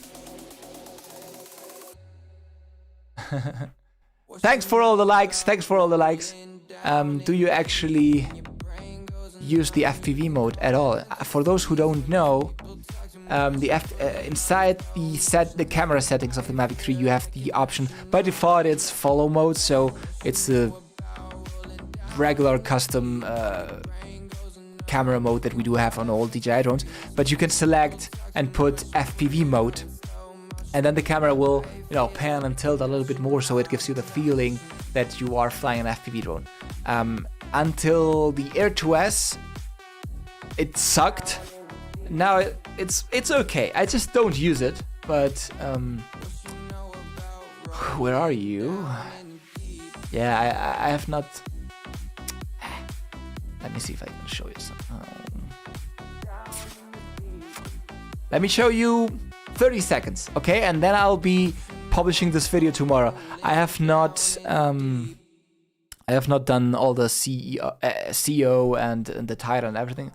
Thanks for all the likes. Do you actually use the FPV mode at all? For those who don't know, inside the camera settings of the Mavic 3, you have the option. By default, it's follow mode, so it's a regular custom camera mode that we do have on all DJI drones. But you can select and put FPV mode, and then the camera will, pan and tilt a little bit more, so it gives you the feeling that you are flying an FPV drone. Until the Air 2S, it sucked. Now it's okay. I just don't use it. But where are you? Yeah, I have not. Let me see if I can show you some. Let me show you 30 seconds, okay? And then I'll be publishing this video tomorrow. I have not done all the CEO and the title and everything,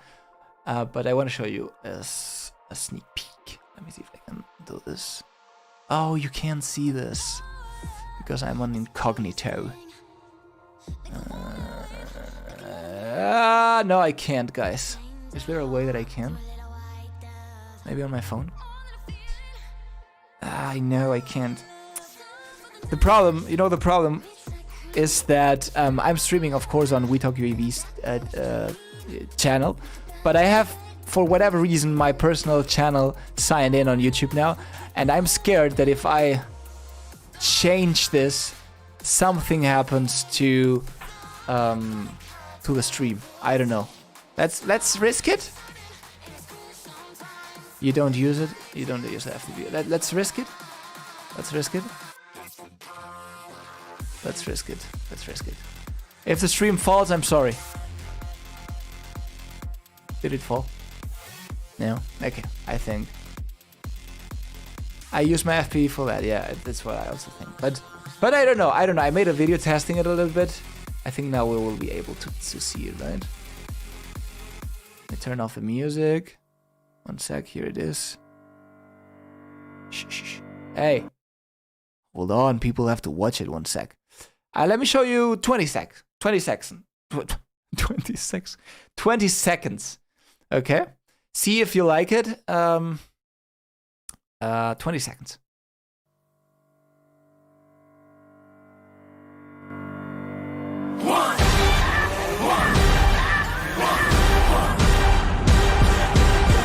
but I want to show you a sneak peek. Let me see if I can do this. Oh, you can't see this because I'm on incognito. No, I can't, guys. Is there a way that I can? Maybe on my phone? I know I can't. The problem is that I'm streaming, of course, on WeTalk UAV's channel, but I have, for whatever reason, my personal channel signed in on YouTube now, and I'm scared that if I change this, something happens to the stream. I don't know. Let's risk it. You don't use it. You don't use the FPV. Let's risk it. Let's risk it. Let's risk it. Let's risk it. If the stream falls, I'm sorry. Did it fall? No? Okay, I think. I use my FPV for that, yeah, that's what I also think. But I don't know, I made a video testing it a little bit. I think now we will be able to see it, right? Let me turn off the music. One sec, here it is. Shh. Hey. Hold on, people have to watch it, one sec. Let me show you 20 seconds. 20 seconds. Okay. See if you like it. 20 seconds.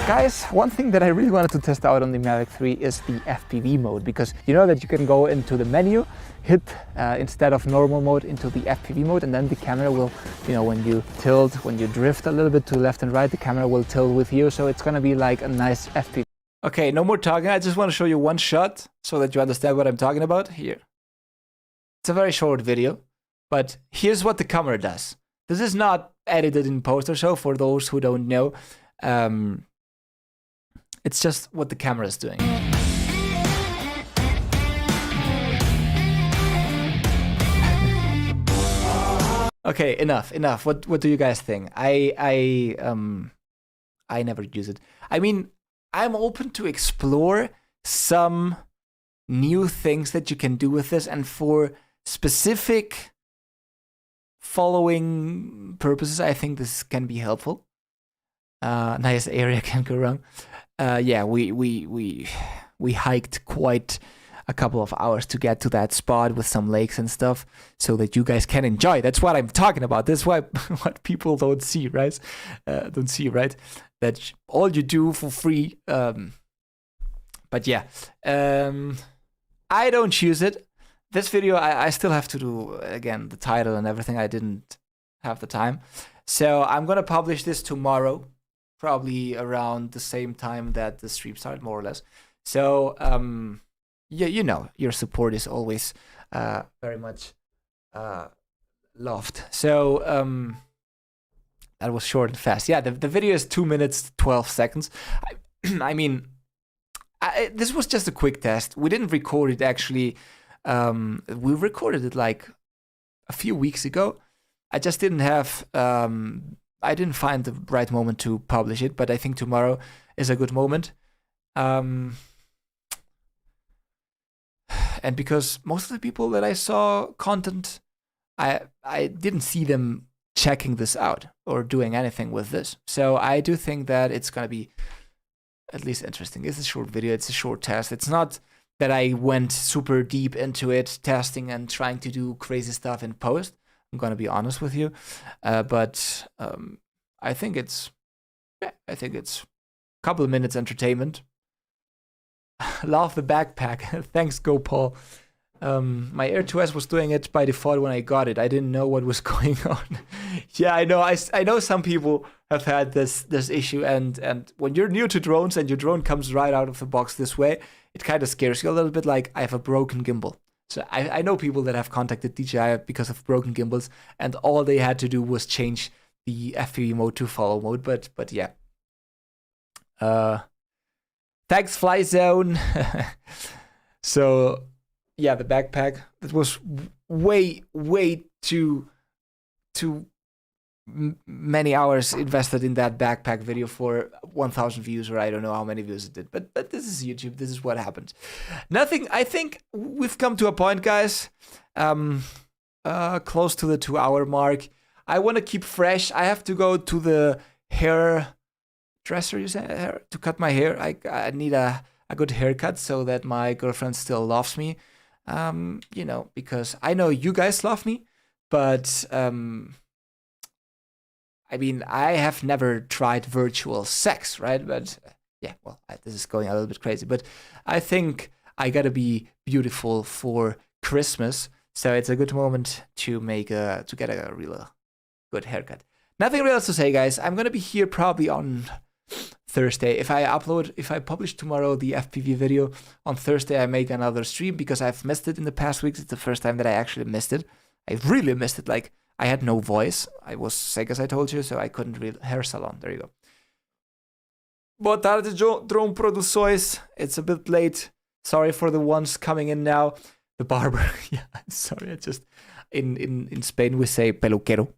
Guys, one thing that I really wanted to test out on the Mavic 3 is the FPV mode, because you know that you can go into the menu, hit instead of normal mode into the FPV mode, and then the camera will, when you tilt, when you drift a little bit to left and right, the camera will tilt with you, so it's gonna be like a nice FPV. Okay, no more talking, I just want to show you one shot so that you understand what I'm talking about. Here. It's a very short video, but here's what the camera does. This is not edited in post or so, for those who don't know. It's just what the camera is doing. Okay, enough. What do you guys think? I never use it. I mean, I'm open to explore some new things that you can do with this, and for specific following purposes, I think this can be helpful. Nice area, can't go wrong. Yeah, we hiked quite a couple of hours to get to that spot with some lakes and stuff, so that you guys can enjoy. That's what I'm talking about. That's why what people don't see, right? That all you do for free. But yeah, I don't choose it. This video, I still have to do, again, the title and everything. I didn't have the time. So I'm going to publish this tomorrow, probably around the same time that the stream started, more or less. So, yeah, you know, your support is always very much loved. So, that was short and fast. Yeah, the video is 2 minutes, 12 seconds. I mean, this was just a quick test. We didn't record it, actually. We recorded it like a few weeks ago. I just didn't have, I didn't find the right moment to publish it, but I think tomorrow is a good moment. And because most of the people that I saw content, I didn't see them checking this out or doing anything with this. So I do think that it's going to be at least interesting. It's a short video. It's a short test. It's not that I went super deep into it, testing and trying to do crazy stuff in post. I'm going to be honest with you. But I think it's a couple of minutes entertainment. Love the backpack. Thanks, Go Paul. My Air 2S was doing it by default when I got it. I didn't know what was going on. Yeah, I know. I know some people have had this issue, and when you're new to drones and your drone comes right out of the box this way, it kind of scares you a little bit. Like, I have a broken gimbal. So I know people that have contacted DJI because of broken gimbals, and all they had to do was change the FPV mode to follow mode. But yeah. Thanks, Fly Zone. So yeah, the backpack, that was way too many hours invested in that backpack video for 1,000 views, or I don't know how many views it did. But this is YouTube. This is what happened. Nothing. I think we've come to a point, guys, close to the 2-hour mark. I want to keep fresh. I have to go to the hairdresser, you say, to cut my hair. I need a good haircut so that my girlfriend still loves me. You know, because I know you guys love me, but I mean, I have never tried virtual sex, right? But yeah, well, this is going a little bit crazy, but I think I gotta be beautiful for Christmas, so it's a good moment to get a real good haircut. Nothing real else to say, guys. I'm gonna be here probably on Thursday. If I publish tomorrow the FPV video, on Thursday I make another stream because I've missed it in the past weeks. It's the first time that I actually missed it. I really missed it. Like, I had no voice. I was sick, as I told you, so I couldn't read hair salon. There you go. Boa tarde, drone produções. It's a bit late. Sorry for the ones coming in now. The barber. Yeah, I'm sorry. I just in Spain we say peluquero.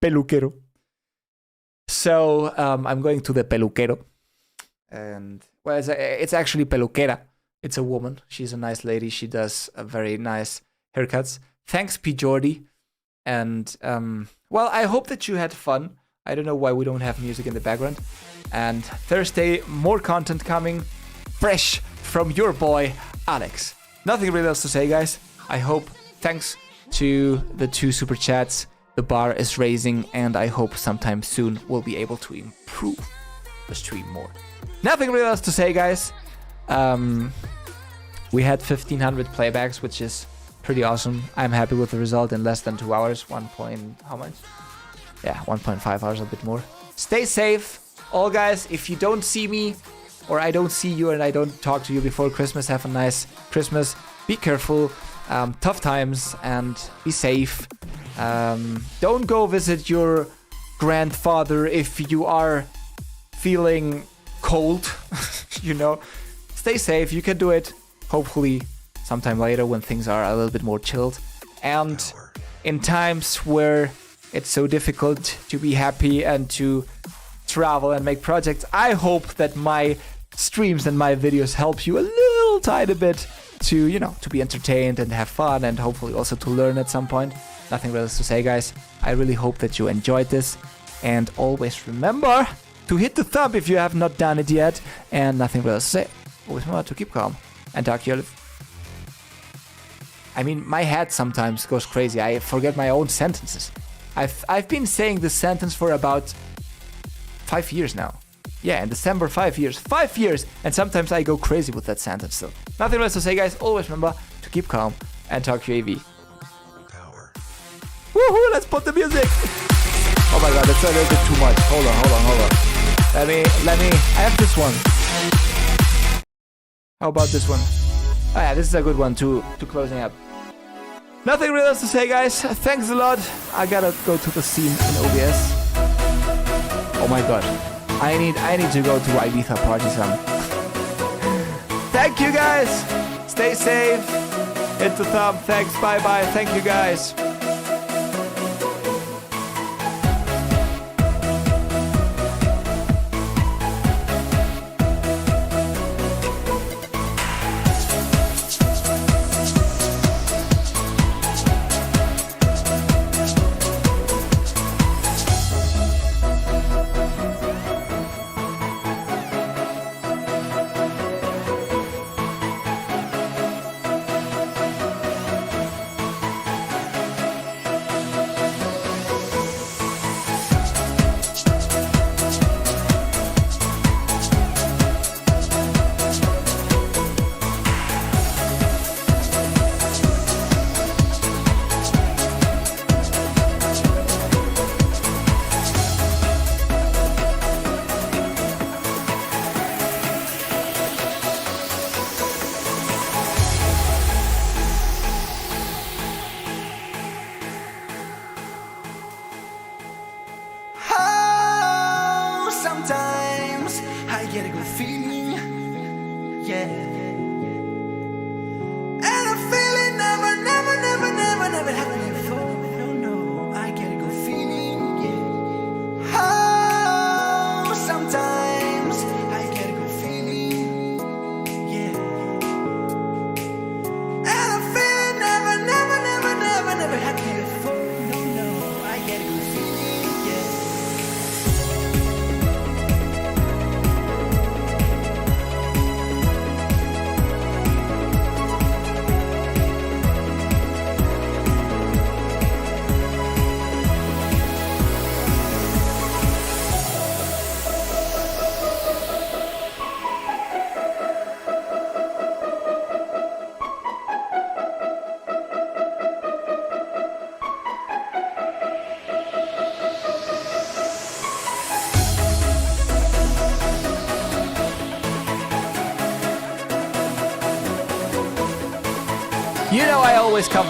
Peluquero. So I'm going to the peluquero, and well, it's actually peluquera. It's a woman. She's a nice lady. She does very nice haircuts. Thanks, P. Jordy. And well, I hope that you had fun. I don't know why we don't have music in the background. And Thursday, more content coming, fresh from your boy Alex. Nothing really else to say, guys. I hope. Thanks to the 2 super chats. The bar is raising, and I hope sometime soon we'll be able to improve the stream more. Nothing really else to say, guys. We had 1,500 playbacks, which is pretty awesome. I'm happy with the result in less than 2 hours. 1.5 hours, a bit more. Stay safe, all guys. If you don't see me, or I don't see you and I don't talk to you before Christmas, have a nice Christmas. Be careful. Tough times, and be safe. Don't go visit your grandfather if you are feeling cold. You know, stay safe. You can do it. Hopefully sometime later when things are a little bit more chilled, and in times where it's so difficult to be happy and to travel and make projects. I hope that my streams and my videos help you a little tiny bit to, you know, to be entertained and have fun, and hopefully also to learn at some point. Nothing else to say, guys. I really hope that you enjoyed this, and always remember to hit the thumb if you have not done it yet, and nothing else to say. Always remember to keep calm and talk to you. I mean, my head sometimes goes crazy. I forget my own sentences. I've been saying this sentence for about 5 years now. Yeah, in December, 5 years. 5 years! And sometimes I go crazy with that sentence still. Nothing else to say, guys. Always remember to keep calm and talk to AV. Power. Woohoo! Let's put the music! Oh my god, that's a little bit too much. Hold on. Let me... I have this one. How about this one? Oh yeah, this is a good one to closing up. Nothing really else to say, guys. Thanks a lot. I gotta go to the scene in OBS. Oh my god. I need to go to Ibiza party some. Thank you, guys. Stay safe. Hit the thumb. Thanks. Bye-bye. Thank you, guys. Sometimes I get a good feeling, yeah. And I feel it never happened before. No, I get a good feeling, yeah. Oh, sometimes I get a good feeling, yeah. And I feel it never happened before. No, I get a good feeling, yeah. You know I always come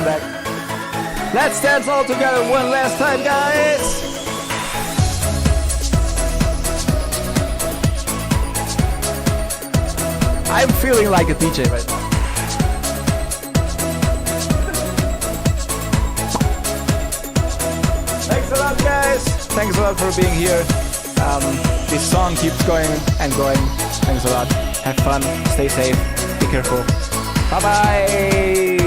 back. Let's dance all together one last time, guys. I'm feeling like a DJ right now. Thanks a lot, guys. Thanks a lot for being here. This song keeps going and going. Thanks a lot. Have fun. Stay safe. Be careful. Bye-bye.